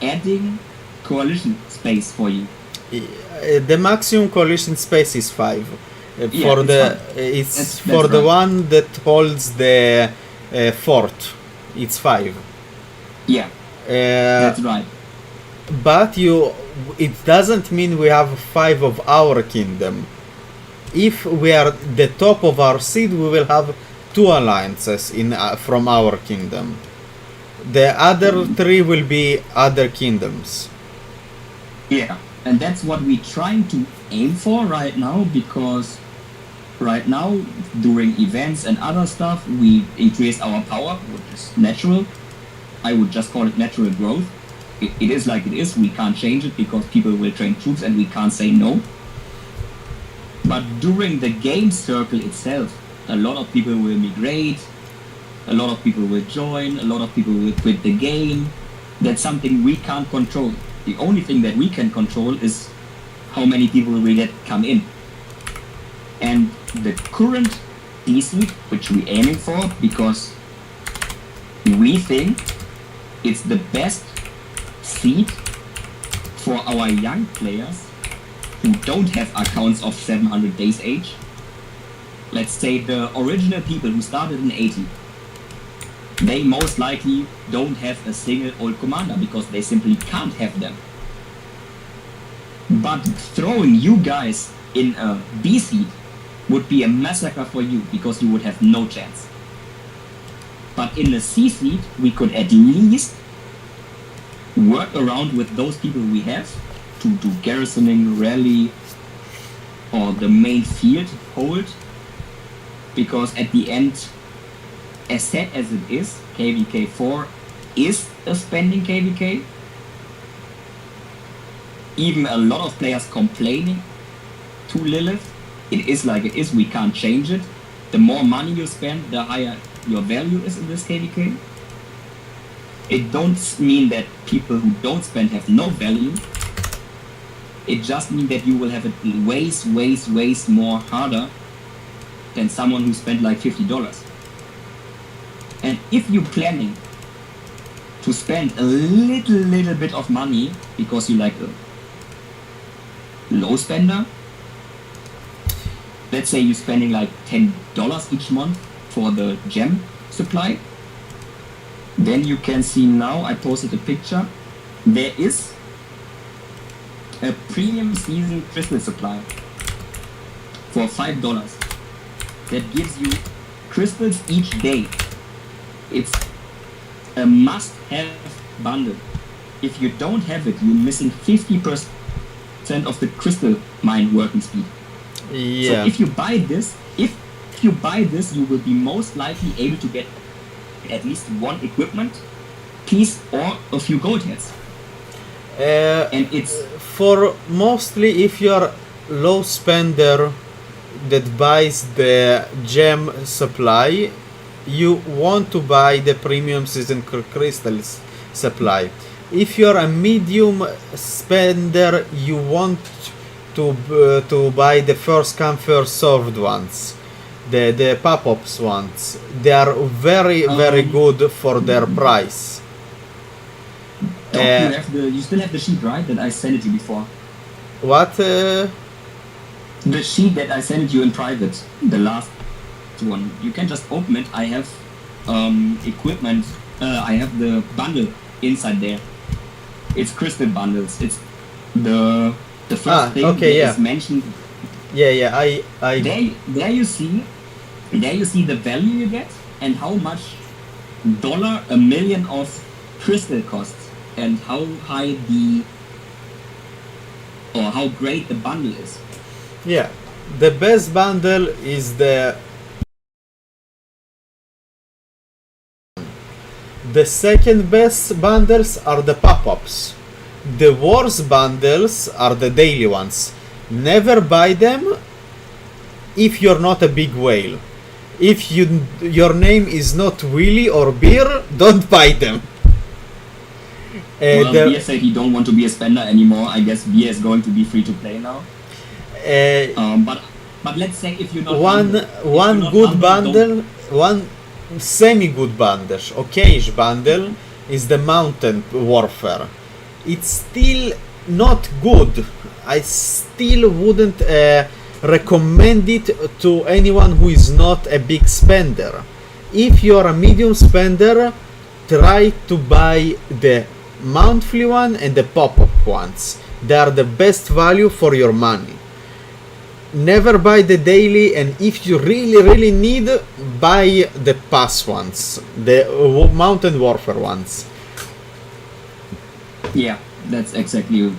adding coalition space for you. The maximum coalition space is 5. Yeah, For it's the fine. it's That's for the right. one that holds the fort. It's 5. Yeah, that's right. But it doesn't mean we have 5 of our kingdom. If we are the top of our seed, we will have 2 alliances from our kingdom. The other 3 will be other kingdoms. Yeah, and that's what we're trying to aim for right now, because right now, during events and other stuff, we increase our power, which is natural. I would just call it natural growth. It is like it is, we can't change it because people will train troops and we can't say no. But during the game circle itself, a lot of people will migrate, a lot of people will join, a lot of people will quit the game. That's something we can't control. The only thing that we can control is how many people will let come in. And the current D-seed, which we're aiming for, because we think it's the best seed for our young players who don't have accounts of 700 days age. Let's say the original people who started in 80, they most likely don't have a single old commander because they simply can't have them. But throwing you guys in a B seed would be a massacre for you because you would have no chance. But in a C seed, we could at least work around with those people we have to do garrisoning, rally, or the main field hold. Because at the end, as sad as it is, KVK 4 is a spending KVK. Even a lot of players complaining to Lilith. It is like it is, we can't change it. The more money you spend, the higher your value is in this KVK. It don't mean that people who don't spend have no value. It just means that you will have it way more harder than someone who spent like $50. And if you're planning to spend a little bit of money because you like a low spender, let's say you're spending like $10 each month for the gem supply, then you can see now, I posted a picture, there is a premium season crystal supply for $5 that gives you crystals each day it's a must-have bundle. If you don't have it, you're missing 50% of the crystal mine working speed. Yeah. So if you buy this, you will be most likely able to get at least one equipment piece or a few gold heads. And it's For mostly if you're low spender that buys the gem supply, you want to buy the premium season crystals supply. If you're a medium spender, you want to buy the first come first served ones, the pop-ups ones. They are very good for their price. you still have the sheet, right? That I sent it you before. What? The sheet that I sent you in private, the last one. You can just open it. I have equipment. I have the bundle inside there. It's crystal bundles. It's the first thing okay, that is mentioned. Yeah. I. There you see the value you get and how much $1 million of crystal costs and how high how great the bundle is. Yeah, the best bundle is the second best bundles are the pop-ups. The worst bundles are the daily ones. Never buy them if you're not a big whale. If your name is not Willy or Beer, don't buy them. Well, Beer said he don't want to be a spender anymore. I guess Beer is going to be free to play now. But let's say if you're not one good bundle, one semi-good bundle, okayish bundle is the Mountain Warfare. It's still not good. I still wouldn't recommend it to anyone who is not a big spender. If you're a medium spender, try to buy the monthly one and the pop-up ones. They are the best value for your money. Never buy the daily, and if you really need, buy the pass ones, the Mountain Warfare ones. Yeah, that's exactly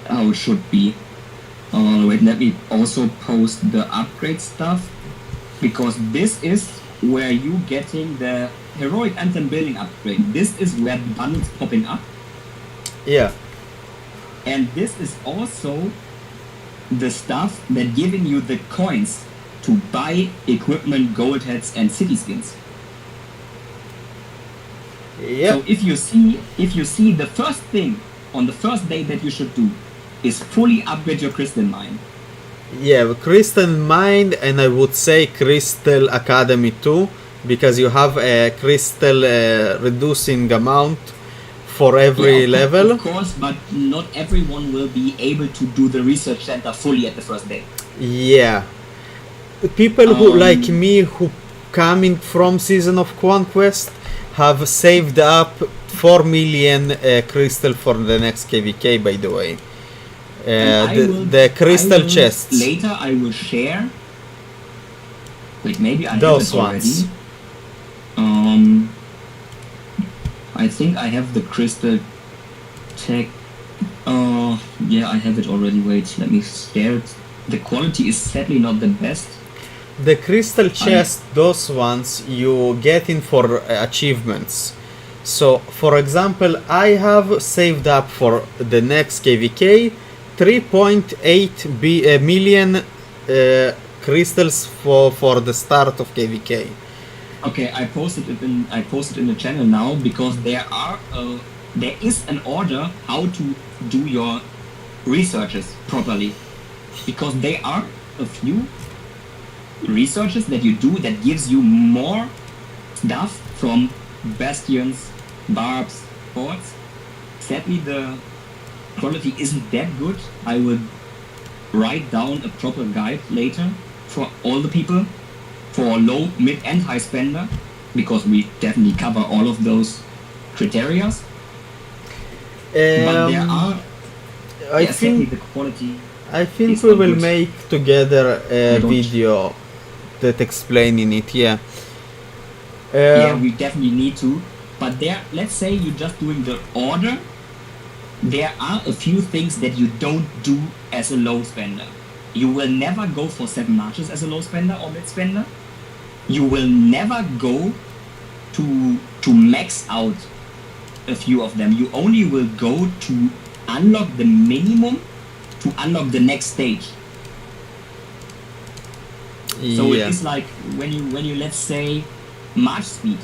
how it should be. Wait, let me also post the upgrade stuff, because this is where you getting the Heroic Anthem building upgrade. This is where the bundles popping up. Yeah. And this is also the stuff that giving you the coins to buy equipment, gold heads, and city skins. Yeah. So if you see the first thing on the first day that you should do is fully upgrade your Crystal Mine. Yeah, Crystal Mine, and I would say Crystal Academy too, because you have a crystal reducing amount for every level. Of course, but not everyone will be able to do the research center fully at the first day. Yeah. People who like me, who coming from Season of Conquest, have saved up 4 million crystal for the next KVK, by the way. The crystal chests. Later I will share. Wait, maybe I those have it already. ones. I think I have the crystal tech. Yeah, I have it already. Wait, let me share it. The quality is sadly not the best. The crystal chest, those ones you get in for achievements. So, for example, I have saved up for the next KVK 3.8 million crystals for the start of KVK. Okay, I posted it in the channel now, because there is an order how to do your researches properly, because there are a few researches that you do that gives you more stuff from bastions, barbs, forts. Sadly, the quality isn't that good. I will write down a proper guide later for all the people, for low, mid and high spender, because we definitely cover all of those criteria. But there are, I sadly, think the quality. I think is we not will good. make together a I don't- video that explaining it. Yeah. Yeah, we definitely need to. But there, let's say you're just doing the order. There are a few things that you don't do as a low spender. You will never go for 7 marches as a low spender or mid spender. You will never go to max out a few of them. You only will go to unlock the minimum to unlock the next stage. So it is like when you let's say march speed,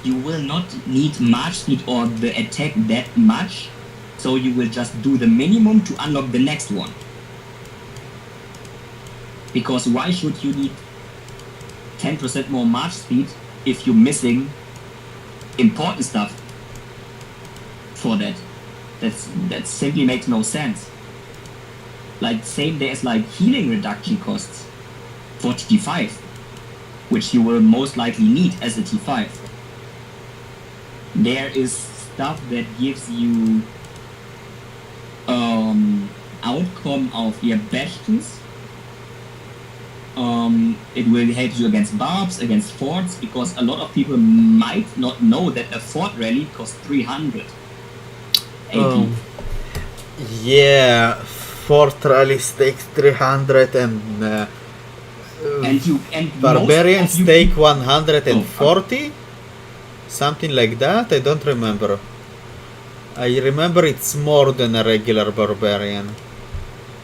you will not need march speed or the attack that much, so you will just do the minimum to unlock the next one. Because why should you need 10% more march speed if you're missing important stuff for that? That simply makes no sense. Like same there's like healing reduction costs for T5, which you will most likely need as a T5. There is stuff that gives you outcome of your bastions. It will help you against barbs, against forts, because a lot of people might not know that a fort rally costs 300 AP. Yeah, fort rallies takes 300 and barbarians take 140, something like that. I don't remember. I remember it's more than a regular barbarian.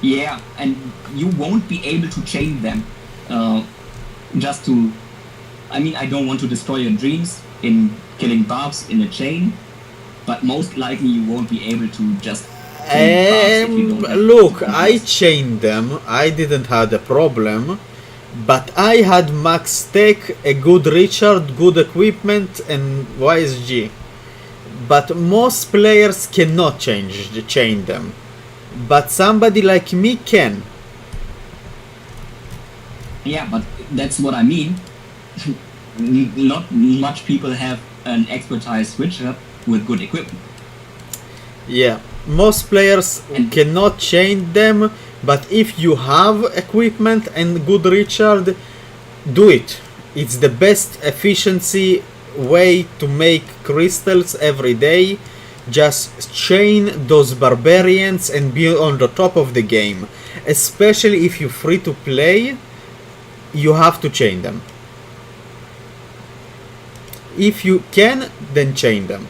Yeah, and you won't be able to chain them. I don't want to destroy your dreams in killing barbs in a chain, but most likely you won't be able to just look, I chained them. I didn't have a problem, but I had max tech, a good Richard, good equipment, and YSG. But most players cannot chain them. But somebody like me can. Yeah, but that's what I mean. Not much people have an expertise switcher with good equipment. Yeah, most players cannot chain them, but if you have equipment and good Richard, do it. It's the best efficiency way to make crystals every day. Just chain those barbarians and be on the top of the game. Especially if you're free to play, you have to chain them. If you can, then chain them.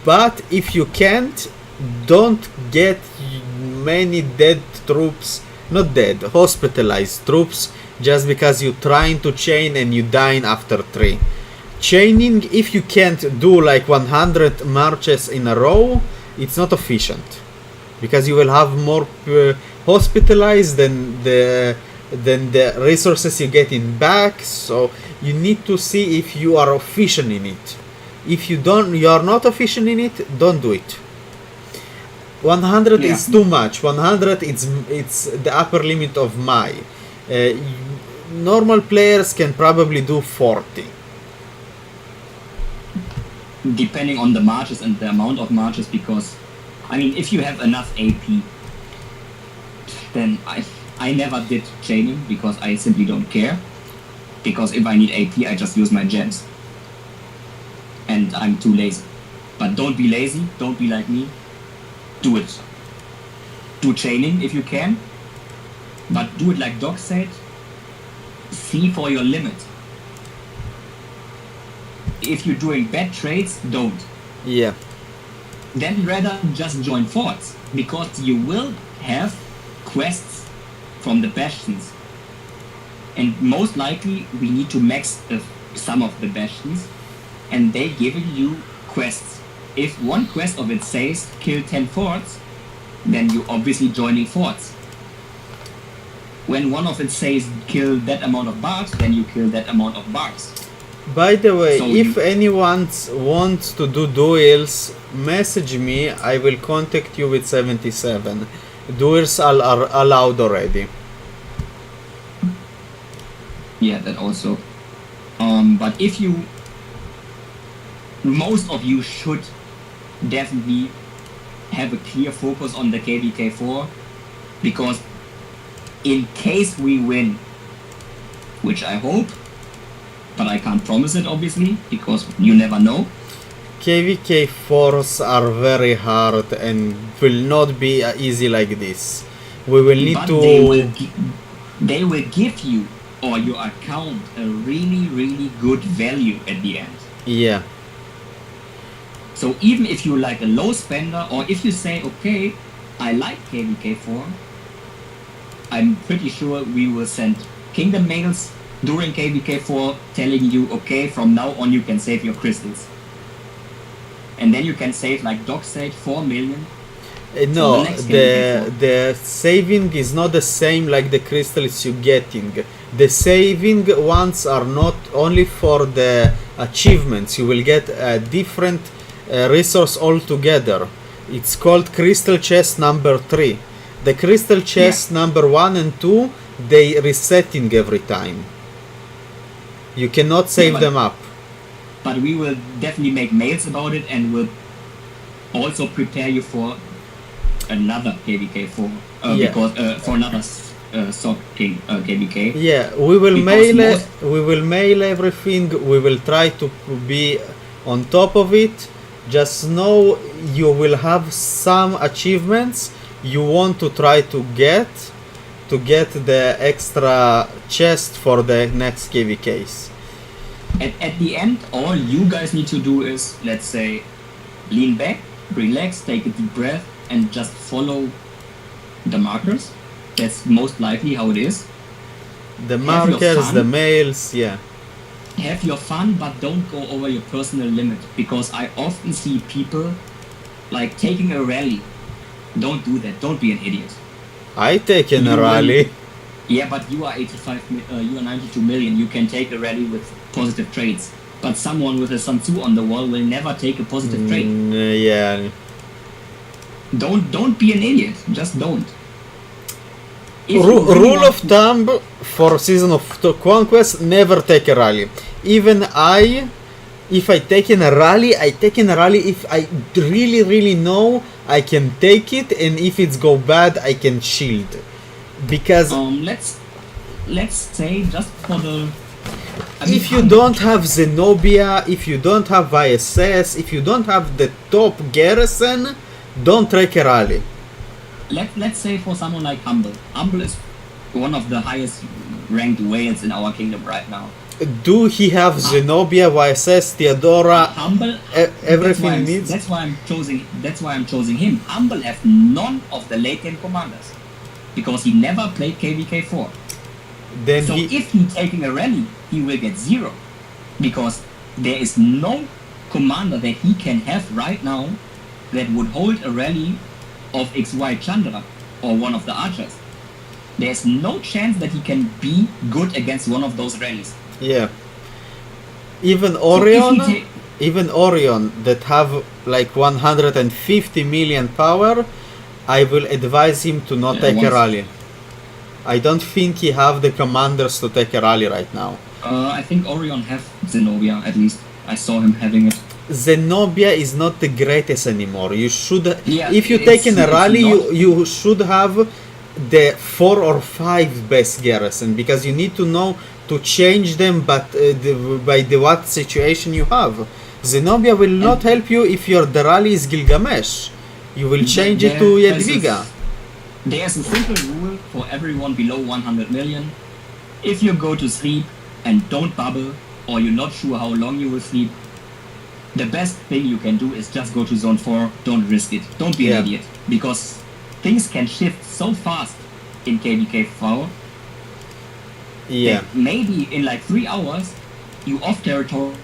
But if you can't, don't get many dead troops, not dead, hospitalized troops, just because you're trying to chain and you dying after 3. Chaining, if you can't do like 100 marches in a row, it's not efficient, because you will have more hospitalized than the resources you get in back. So you need to see if you are efficient in it. If you are not efficient in it, don't do it. 100 is too much. 100 it's the upper limit of my. Normal players can probably do 40. Depending on the marches and the amount of marches, because if you have enough AP, then I never did chaining because I simply don't care. Because if I need AP, I just use my gems. And I'm too lazy. But don't be lazy, don't be like me. Do it. Do chaining if you can. But do it like Doc said. See for your limit. If you're doing bad trades, don't. Yeah. Then rather just join forts, because you will have quests from the bastions. And most likely we need to max some of the bastions, and they giving you quests. If one quest of it says kill 10 forts, then you're obviously joining forts. When one of it says kill that amount of barbs, then you kill that amount of barbs. By the way, if anyone wants to do duels, message me. I will contact you with 77. Duels are allowed already. Yeah, that also. But if most of you should definitely have a clear focus on the KVK4, because in case we win, which I hope, but I can't promise it obviously because you never know. KVK 4s are very hard and will not be easy like this. We will need But to. they will give you or your account a really good value at the end. Yeah. So even if you're like a low spender, or if you say, okay, I like KVK4, I'm pretty sure we will send Kingdom mails during KVK4 telling you, okay, from now on you can save your crystals. And then you can save, like Doc said, 4 million. No, the next the saving is not the same like the crystals you're getting. The saving ones are not only for the achievements. You will get a different resource altogether. It's called Crystal Chest number 3. The Crystal Chest number 1 and 2, they resetting every time. You cannot save them up. But we will definitely make mails about it and will also prepare you for another KVK4 because for another SOC KVK. Yeah, we will mail everything. We will try to be on top of it. Just know you will have some achievements you want to try to get the extra chest for the next KVKs. At the end, all you guys need to do is, let's say, lean back, relax, take a deep breath, and just follow the markers. That's most likely how it is. The markers, the mails, yeah. Have your fun, but don't go over your personal limit, because I often see people like taking a rally. Don't do that. Don't be an idiot. I take a rally. Yeah, but you are you are 92 million. You can take a rally with positive trades. But someone with a Sun Tzu on the wall will never take a positive trade. Yeah. Don't be an idiot. Just don't. Rule of thumb for Season of Conquest: never take a rally. Even if I take in a rally, I take in a rally if I really know I can take it, and if it's go bad, I can shield. Because let's say just for the. If you don't have Zenobia, if you don't have ISS, if you don't have the top garrison, don't take a rally. Let's say for someone like Humble. Humble is one of the highest ranked whales in our kingdom right now. Do he have Zenobia, YSS, Theodora, Humble, everything he needs? That's why I'm choosing him. Humble have none of the late game commanders because he never played KVK4. Then so if he's taking a rally, he will get 0 because there is no commander that he can have right now that would hold a rally of XY Chandra or one of the archers. There's no chance that he can be good against one of those rallies. Yeah. Even Orion that have like 150 million power, I will advise him to not take a rally. I don't think he have the commanders to take a rally right now. I think Orion have Zenobia at least. I saw him having it. Zenobia is not the greatest anymore. You should, if you take in a rally, you should have the 4 or 5 best garrison, because you need to know to change them, but by the what situation you have. Zenobia will not help you if the rally is Gilgamesh. You will change it to Yadviga. There's a simple rule for everyone below 100 million. If you go to sleep and don't bubble, or you're not sure how long you will sleep, the best thing you can do is just go to zone 4, don't risk it. Don't be an idiot, because things can shift so fast in KVK4. Yeah. Maybe in like 3 hours, you off territory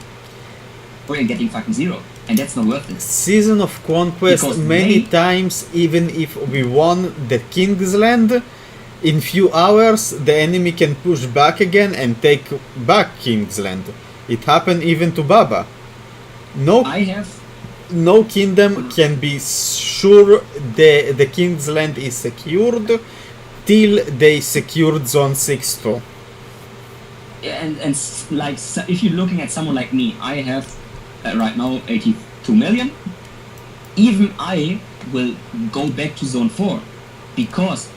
and getting fucking 0. And that's not worth it. Season of Conquest, because many times, even if we won the King's Land, in few hours the enemy can push back again and take back King's Land. It happened even to Baba. No kingdom can be sure the King's Land is secured till they secured Zone 6 too. And like, if you're looking at someone like me, I have right now 82 million. Even I will go back to Zone 4, because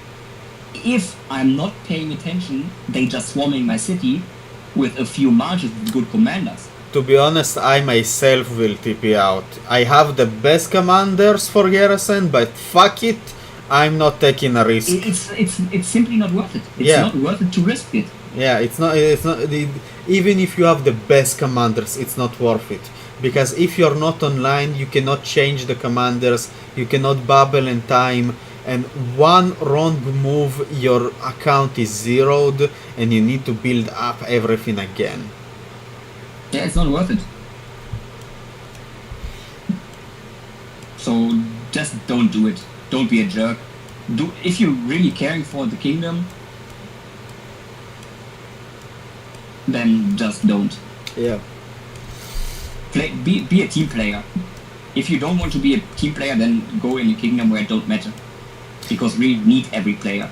if I'm not paying attention, they just swarming my city, with a few marches with good commanders. To be honest, I myself will TP out. I have the best commanders for Garrison, but fuck it, I'm not taking a risk. It's simply not worth it. It's not worth it to risk it. Yeah, it's not. Even if you have the best commanders, it's not worth it. Because if you're not online, you cannot change the commanders. You cannot bubble in time, and one wrong move, your account is zeroed, and you need to build up everything again. Yeah, it's not worth it. So just don't do it. Don't be a jerk. If you're really caring for the kingdom, then just don't. Yeah. Be a team player. If you don't want to be a team player, then go in a kingdom where it don't matter. Because we need every player.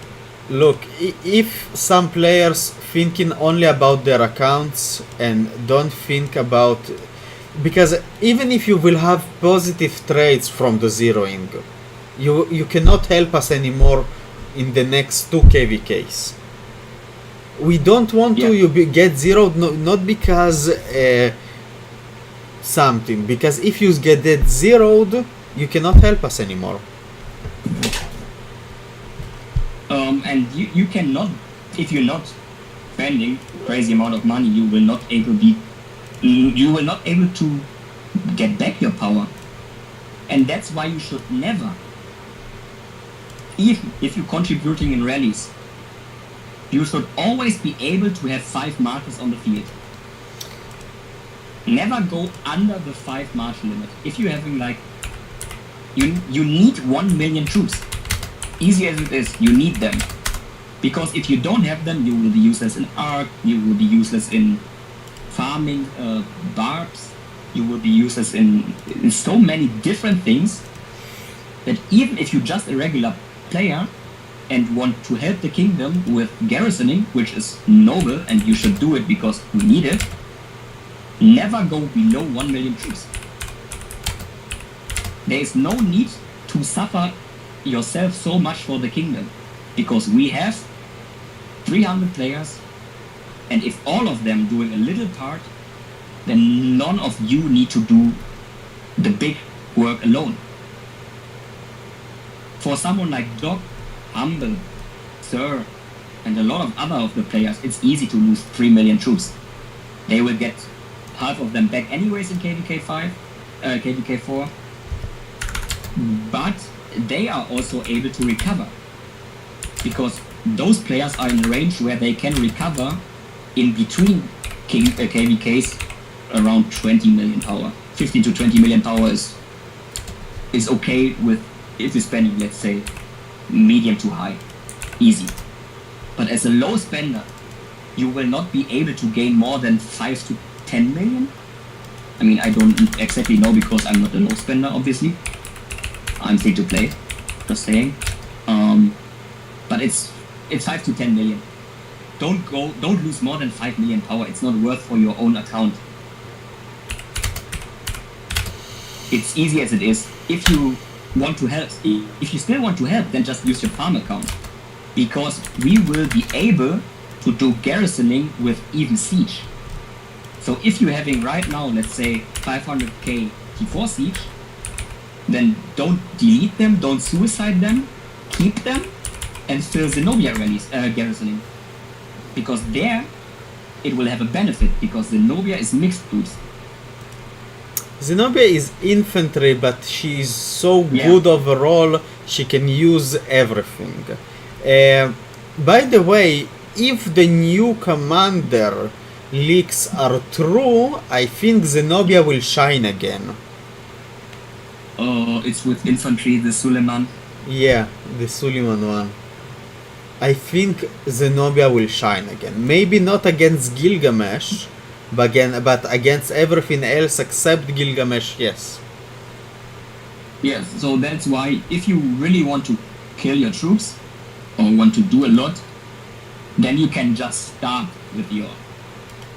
Look, if some players thinking only about their accounts and don't think about... Because even if you will have positive trades from the zeroing, you cannot help us anymore in the next 2 KVKs. We don't want to get zeroed, not because something, because if you get that zeroed, you cannot help us anymore. And you cannot, if you're not spending crazy amount of money, you will not able to get back your power. And that's why you should never, if you're contributing in rallies, you should always be able to have 5 markers on the field. Never go under the 5 march limit. If you're having like, you need 1 million troops. Easy as it is, you need them. Because if you don't have them, you will be useless in Arc, you will be useless in farming barbs, you will be useless in so many different things that even if you're just a regular player and want to help the kingdom with garrisoning, which is noble and you should do it because we need it, never go below 1 million troops. There is no need to suffer yourself so much for the kingdom, because we have 300 players, and if all of them doing a little part, then none of you need to do the big work alone. For someone like Doc, Humble, Sir, and a lot of other of the players, it's easy to lose 3 million troops. They will get half of them back anyways in KVK 4, but they are also able to recover, because those players are in a range where they can recover in between KVKs around 20 million power. 15 to 20 million power is okay with, if you're spending, let's say, medium to high, easy. But as a low spender, you will not be able to gain more than 5 to 10 million. I mean, I don't exactly know because I'm not a low spender, obviously. I'm free to play, just saying. But it's 5 to 10 million. Don't lose more than 5 million power. It's not worth for your own account. It's easy as it is. If you want to help, if you still want to help, then just use your farm account, because we will be able to do garrisoning with even siege. So if you're having right now, let's say 500k T4 siege, then don't delete them, don't suicide them, keep them, and fill Zenobia rallies, garrisoning. Because there, it will have a benefit, because Zenobia is mixed boost. Zenobia is infantry, but she is so good overall, she can use everything. By the way, if the new commander leaks are true, I think Zenobia will shine again. It's with infantry, the Suleiman. Yeah, the Suleiman one. I think Zenobia will shine again. Maybe not against Gilgamesh, but against everything else except Gilgamesh, yes. Yes, so that's why if you really want to kill your troops, or want to do a lot, then you can just start with your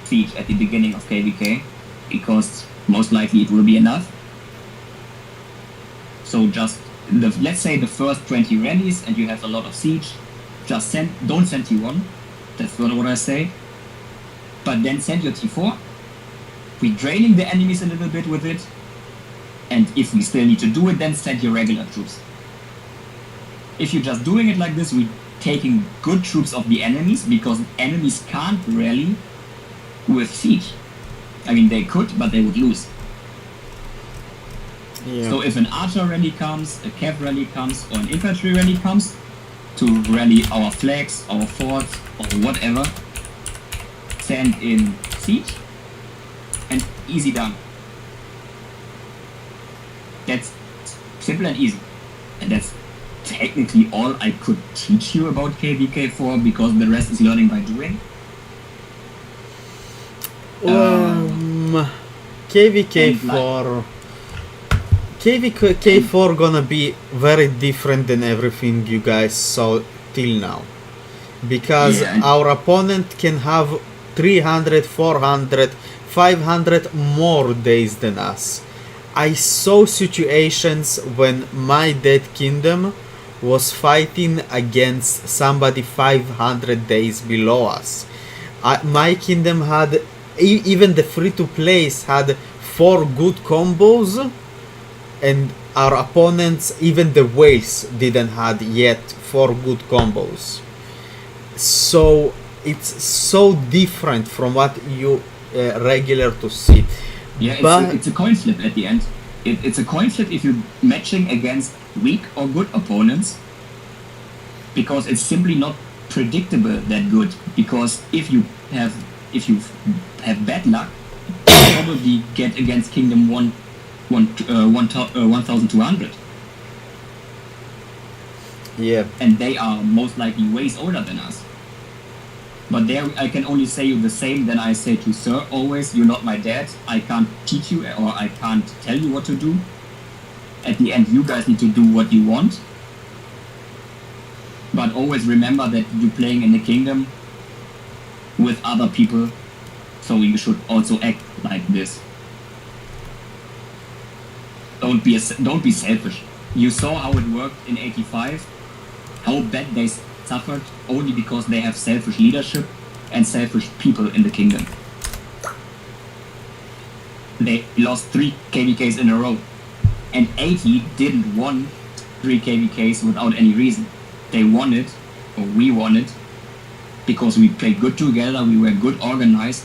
siege at the beginning of KVK, because most likely it will be enough. So just, let's say the first 20 rallies and you have a lot of siege, just don't send T1, that's what I say. but then send your T4. We draining the enemies a little bit with it, and if we still need to do it, then send your regular troops. If you're just doing it like this, we taking good troops of the enemies, because enemies can't rally with siege. I mean, they could, but they would lose. Yeah. So if an archer rally comes, a cav rally comes, or an infantry rally comes to rally our flags, our forts, or whatever, send in siege, and easy done. That's simple and easy. And that's technically all I could teach you about KVK4, because the rest is learning by doing. KVK4 KVK4 gonna be very different than everything you guys saw till now, because Yeah. our opponent can have 300, 400, 500 more days than us. I saw situations when my Dead Kingdom was fighting against somebody 500 days below us. My kingdom had, even the free-to-plays had 4 good combos, and our opponents, even the whales, didn't had yet 4 good combos. So it's so different from what you regular to see. Yeah, But- it's a coin flip at the end. It's a coin flip if you're matching against weak or good opponents, because it's simply not predictable that good. Because if you have bad luck, you probably get against Kingdom 1200, Yeah. and they are most likely ways older than us. But there I can only say you the same than I say to Sir always, you're not my dad, I can't teach you or I can't tell you what to do. At the end you guys need to do what you want. But always remember that you're playing in the kingdom with other people, so you should also act like this. Don't be selfish. You saw how it worked in 85, how bad they suffered only because they have selfish leadership and selfish people in the kingdom. They lost 3 KVKs in a row, and 80 didn't won 3 KVKs without any reason. They won it, or we won it, because we played good together, we were good organized,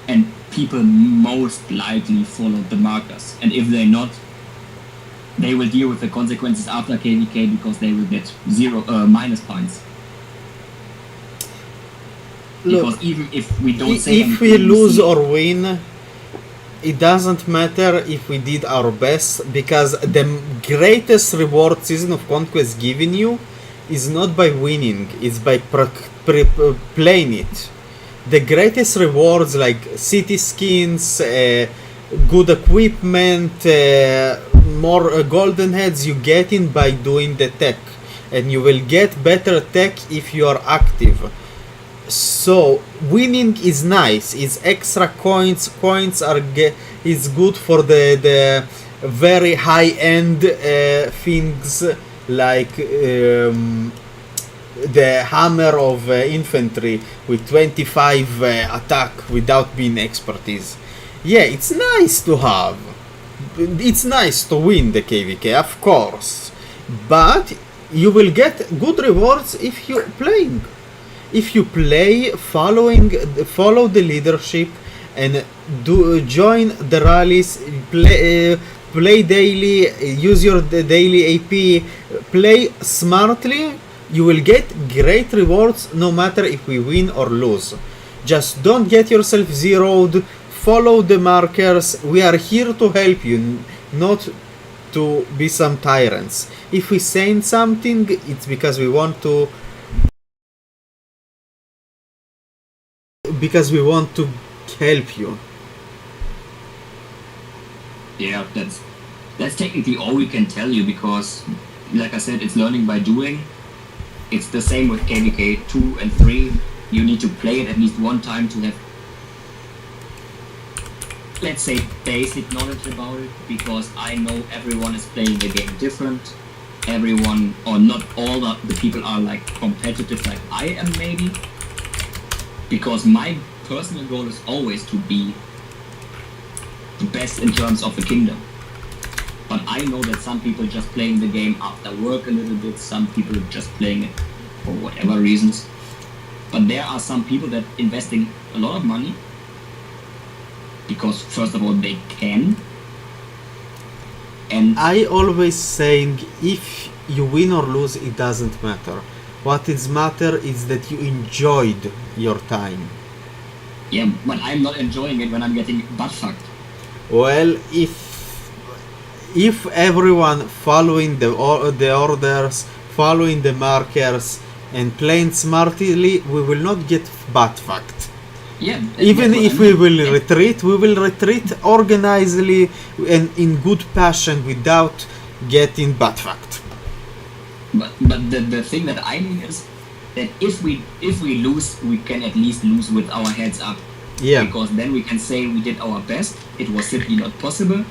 and people most likely followed the markers. And if they're not, they will deal with the consequences after KVK, because they will get minus points. Look, Because even if we don't say if we anything, lose see- or win, it doesn't matter if we did our best, because the greatest reward Season of Conquest giving you is not by winning, it's by playing it. The greatest rewards like city skins, good equipment, more golden heads, you get in by doing the tech, and you will get better tech if you are active. So winning is nice, it's extra coins. Coins is good for the very high end things like the hammer of infantry with 25 attack without being expertise. Yeah, it's nice to have. It's nice to win the KVK, of course, but you will get good rewards if you playing. If you play, follow the leadership, and join the rallies, play daily, use your daily AP, play smartly, you will get great rewards no matter if we win or lose. Just don't get yourself zeroed, follow the markers, we are here to help you, not to be some tyrants. If we saying something, it's because we want to help you. Yeah, that's technically all we can tell you, because, like I said, it's learning by doing. It's the same with KVK 2 and 3. You need to play it at least one time to have, let's say, basic knowledge about it, because I know everyone is playing the game different. Everyone, or not all the people are like competitive like I am maybe, because my personal goal is always to be the best in terms of the kingdom. But I know that some people just playing the game after work a little bit, some people just playing it for whatever reasons. But there are some people that investing a lot of money because first of all they can. And I always saying if you win or lose, it doesn't matter. What is matter is that you enjoyed your time. yeah, but I'm not enjoying it when I'm getting butt fucked. Well, if everyone following the orders, following the markers, and playing smartly, we will not get butt fucked. Yeah. Even that's what if I we mean. will retreat, we will retreat organizedly and in good passion without getting butt fucked. But the thing that I mean is that if we lose, we can at least lose with our heads up. Yeah. Because then we can say we did our best. It was simply not possible,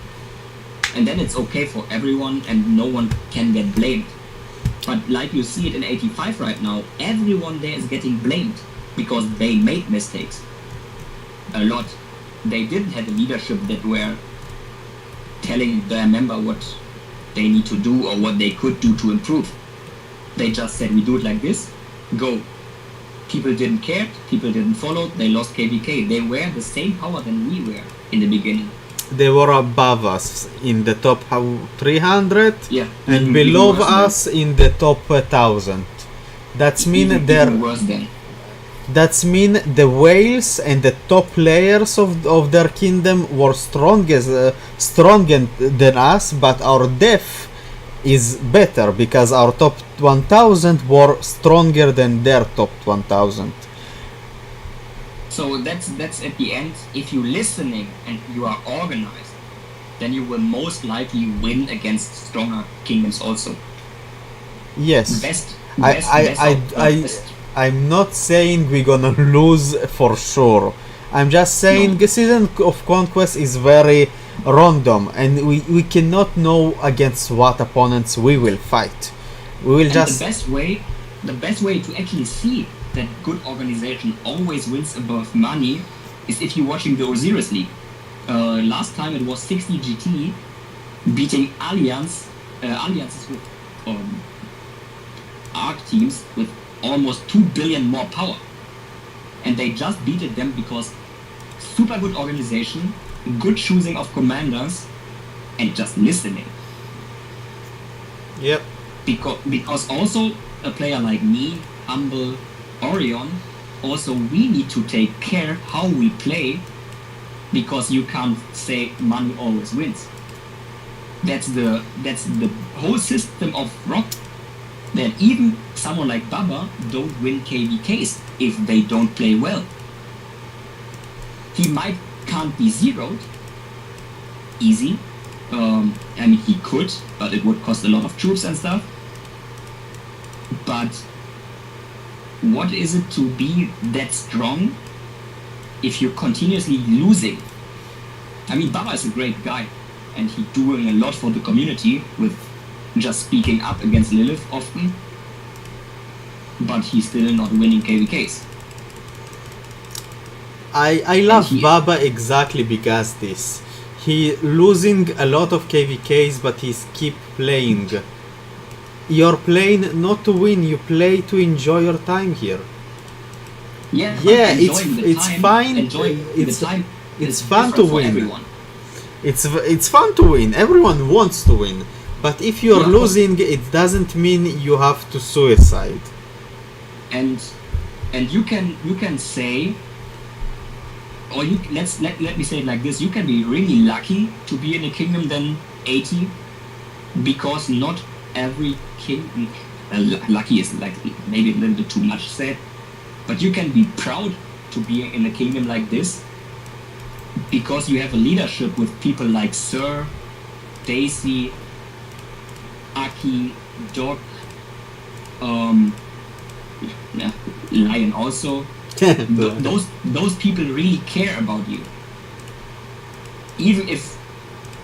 and then it's okay for everyone, and no one can get blamed. But like you see it in 85 right now, everyone there is getting blamed because they made mistakes. A lot. They didn't have a leadership that were telling their member what they need to do or what they could do to improve. They just said, we do it like this, go. People didn't care, people didn't follow, they lost KVK. They were the same power than we were in the beginning. They were above us in the top 300 Yeah. and even below worse than- us in the top 1000. That's mean even worse than. That's mean the whales and the top players of their kingdom were stronger than us, but our depth is better because our top 1000 were stronger than their top 1000. So that's at the end. If you're listening and you are organized, then you will most likely win against stronger kingdoms also. Yes. Best. I'm not saying we're gonna lose for sure. I'm just saying No. the season of conquest is very random and we cannot know against what opponents we will fight. We will And just the best way to actually see that good organization always wins above money is if you're watching the Osiris League. Last time it was 60 GT beating alliances with ARC teams with almost 2 billion more power. And they just beated them because super good organization, good choosing of commanders, and just listening. Yep. Because also a player like me, Humble, Orion, also we need to take care how we play, because you can't say money always wins. That's the whole system of Rock. That even someone like Baba don't win KVKs if they don't play well. He can't be zeroed easy. I mean, he could, but it would cost a lot of troops and stuff. But what is it to be that strong if you're continuously losing? I mean, Baba is a great guy, and he's doing a lot for the community with just speaking up against Lilith often, but he's still not winning KVKs. I love And he- Baba exactly because this. He losing a lot of KVKs, but he's keep playing. You're playing not to win, you play to enjoy your time here. Yeah, but Yeah, enjoying the it's time, fine. Enjoying It's- the time. it's is fun different to for win. Everyone. It's fun to win. Everyone wants to win. But if you're Yeah, but- losing, it doesn't mean you have to suicide. And you can say, or let me say it like this: you can be really lucky to be in a kingdom than 80, because not every king. Lucky is like maybe a little bit too much said, but you can be proud to be in a kingdom like this because you have a leadership with people like Sir, Daisy, Aki, Doc, Lion also. Those people really care about you. Even if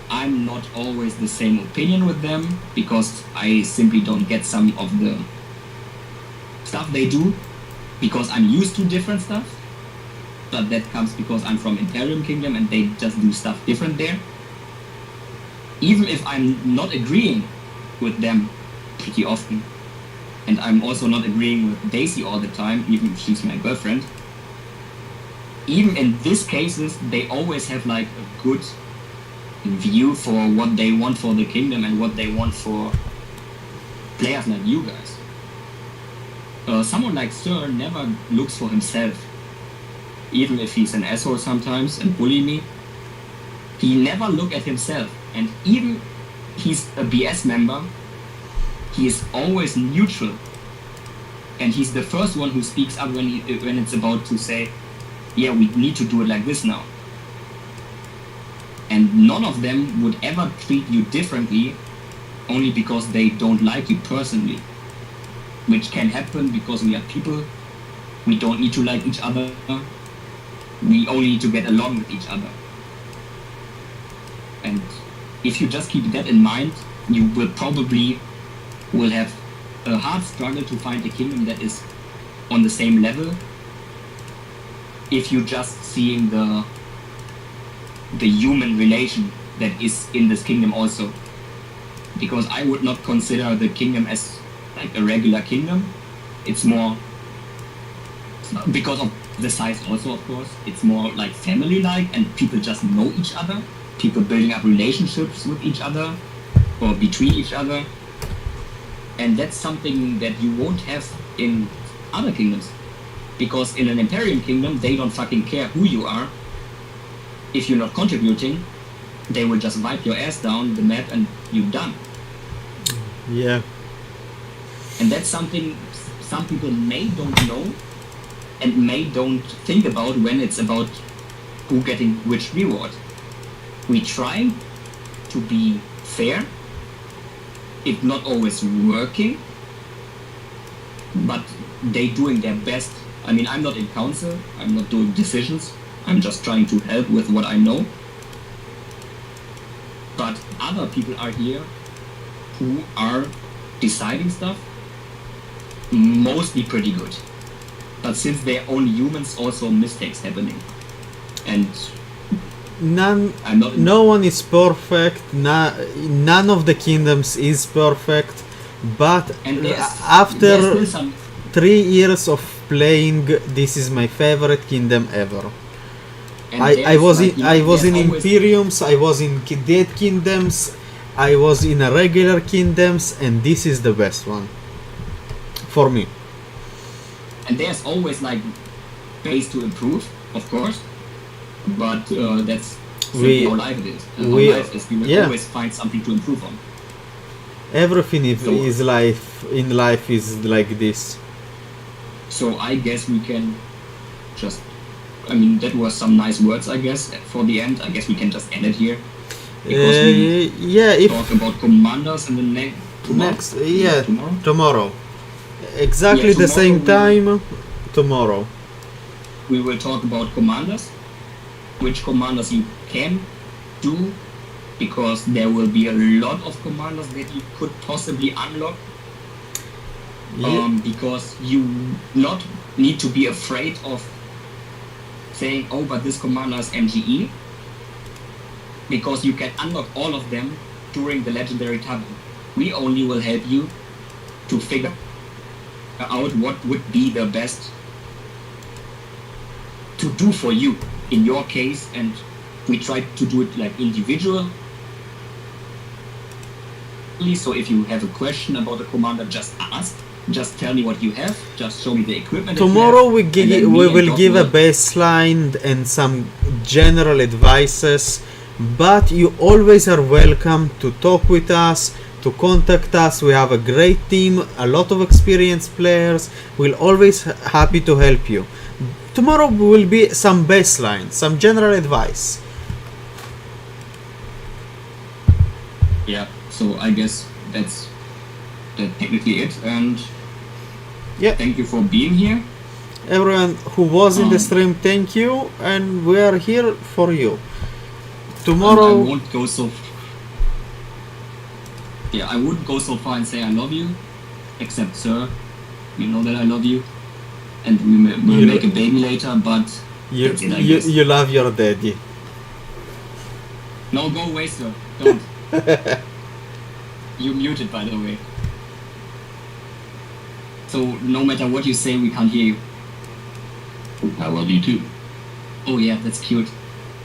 I'm not always the same opinion with them, because I simply don't get some of the stuff they do, because I'm used to different stuff. but that comes because I'm from Imperium Kingdom and they just do stuff different there. Even if I'm not agreeing with them pretty often, and I'm also not agreeing with Daisy all the time, even if she's my girlfriend, even in these cases, they always have like a good view for what they want for the kingdom and what they want for players like you guys. Someone like Sir never looks for himself, even if he's an asshole sometimes and bully me. He never look at himself, and even he's a BS member, he is always neutral, and he's the first one who speaks up when it's about to say, yeah, we need to do it like this now. And none of them would ever treat you differently only because they don't like you personally, which can happen because we are people. We don't need to like each other. We only need to get along with each other. And if you just keep that in mind, you will probably have a hard struggle to find a kingdom that is on the same level if you're just seeing the human relation that is in this kingdom also. Because I would not consider the kingdom as like a regular kingdom. It's more, because of the size also, of course, it's more like family-like, and people just know each other. People building up relationships with each other or between each other. And that's something that you won't have in other kingdoms. Because in an Imperium kingdom, they don't fucking care who you are. If you're not contributing, they will just wipe your ass down the map and you're done. Yeah. And that's something some people may don't know and may don't think about when it's about who getting which reward. We try to be fair. It's not always working, but they doing their best. I mean, I'm not in council, I'm not doing decisions, I'm just trying to help with what I know. But other people are here who are deciding stuff, mostly pretty good. But since they're only humans, also mistakes happening. And no one is perfect, none of the kingdoms is perfect, but after 3 years of playing, this is my favorite kingdom ever. I was in Imperiums, I was in Dead Kingdoms, I was in a regular kingdoms, and this is the best one for me. And there's always like ways to improve, of course, but that's how life it is. How life is, you will always find something to improve on. Everything is life in life is like this. So I guess we can just, I mean, that was some nice words, I guess, for the end. I guess we can just end it here. Because we talk about commanders in the tomorrow. Exactly the same time tomorrow. We will talk about commanders, which commanders you can do, because there will be a lot of commanders that you could possibly unlock. Because you not need to be afraid of saying, oh, but this commander is MGE, because you can unlock all of them during the legendary tavern. We only will help you to figure out what would be the best to do for you in your case, and we try to do it like individual. So if you have a question about the commander, just ask. Just tell me what you have. Just show me the equipment. Tomorrow we will give a baseline and some general advices, but you always are welcome to talk with us, to contact us. We have a great team, a lot of experienced players. We're always happy to help you. Tomorrow will be some baseline, some general advice. Yeah, so I guess that's technically it, and thank you for being here. Everyone who was in the stream, thank you, and we are here for you. Tomorrow I won't go so I wouldn't go so far and say I love you, except Sir, you know that I love you, and we'll make a baby later, but You, That's it, I you, guess. you love your daddy. No, go away, sir. Don't. You muted, by the way. So no matter what you say, we can't hear you. I love you too. Oh yeah, that's cute.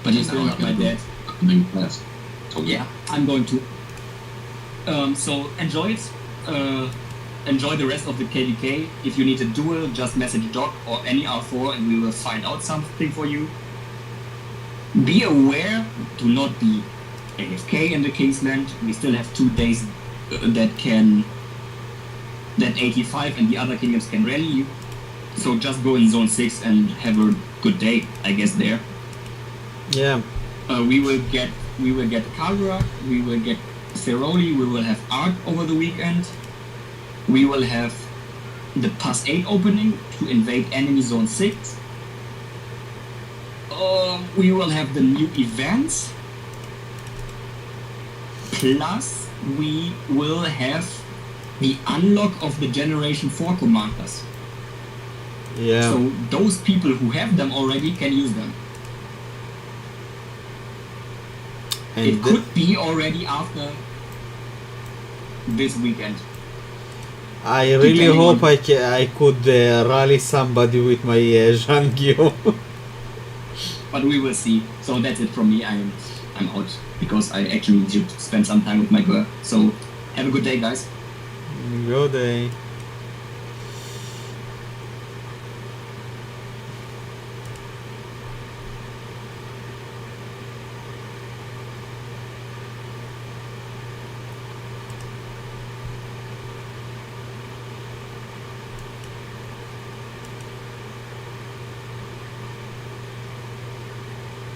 But you're still Now I not my gotta go. dad. Coming fast. So Yeah, I'm going to. So enjoy it. Enjoy the rest of the KDK. If you need a duel, just message Doc or any R4 and we will find out something for you. Be aware, do not be AFK in the Kingsland. We still have 2 days that 85 and the other kingdoms can rally you. So just go in zone 6 and have a good day, I guess, there. Yeah. We will get Kagura, we will get Ceroli, we will have Ark over the weekend. We will have the Pass 8 opening to invade enemy zone 6. We will have the new events. Plus, we will have the unlock of the Generation 4 commanders. Yeah. So those people who have them already can use them. And It could be already after this weekend. I really depending hope on- I could rally somebody with my Zhangyu. But we will see. So that's it from me. I'm out because I actually need to spend some time with my girl. So have a good day, guys. Good day.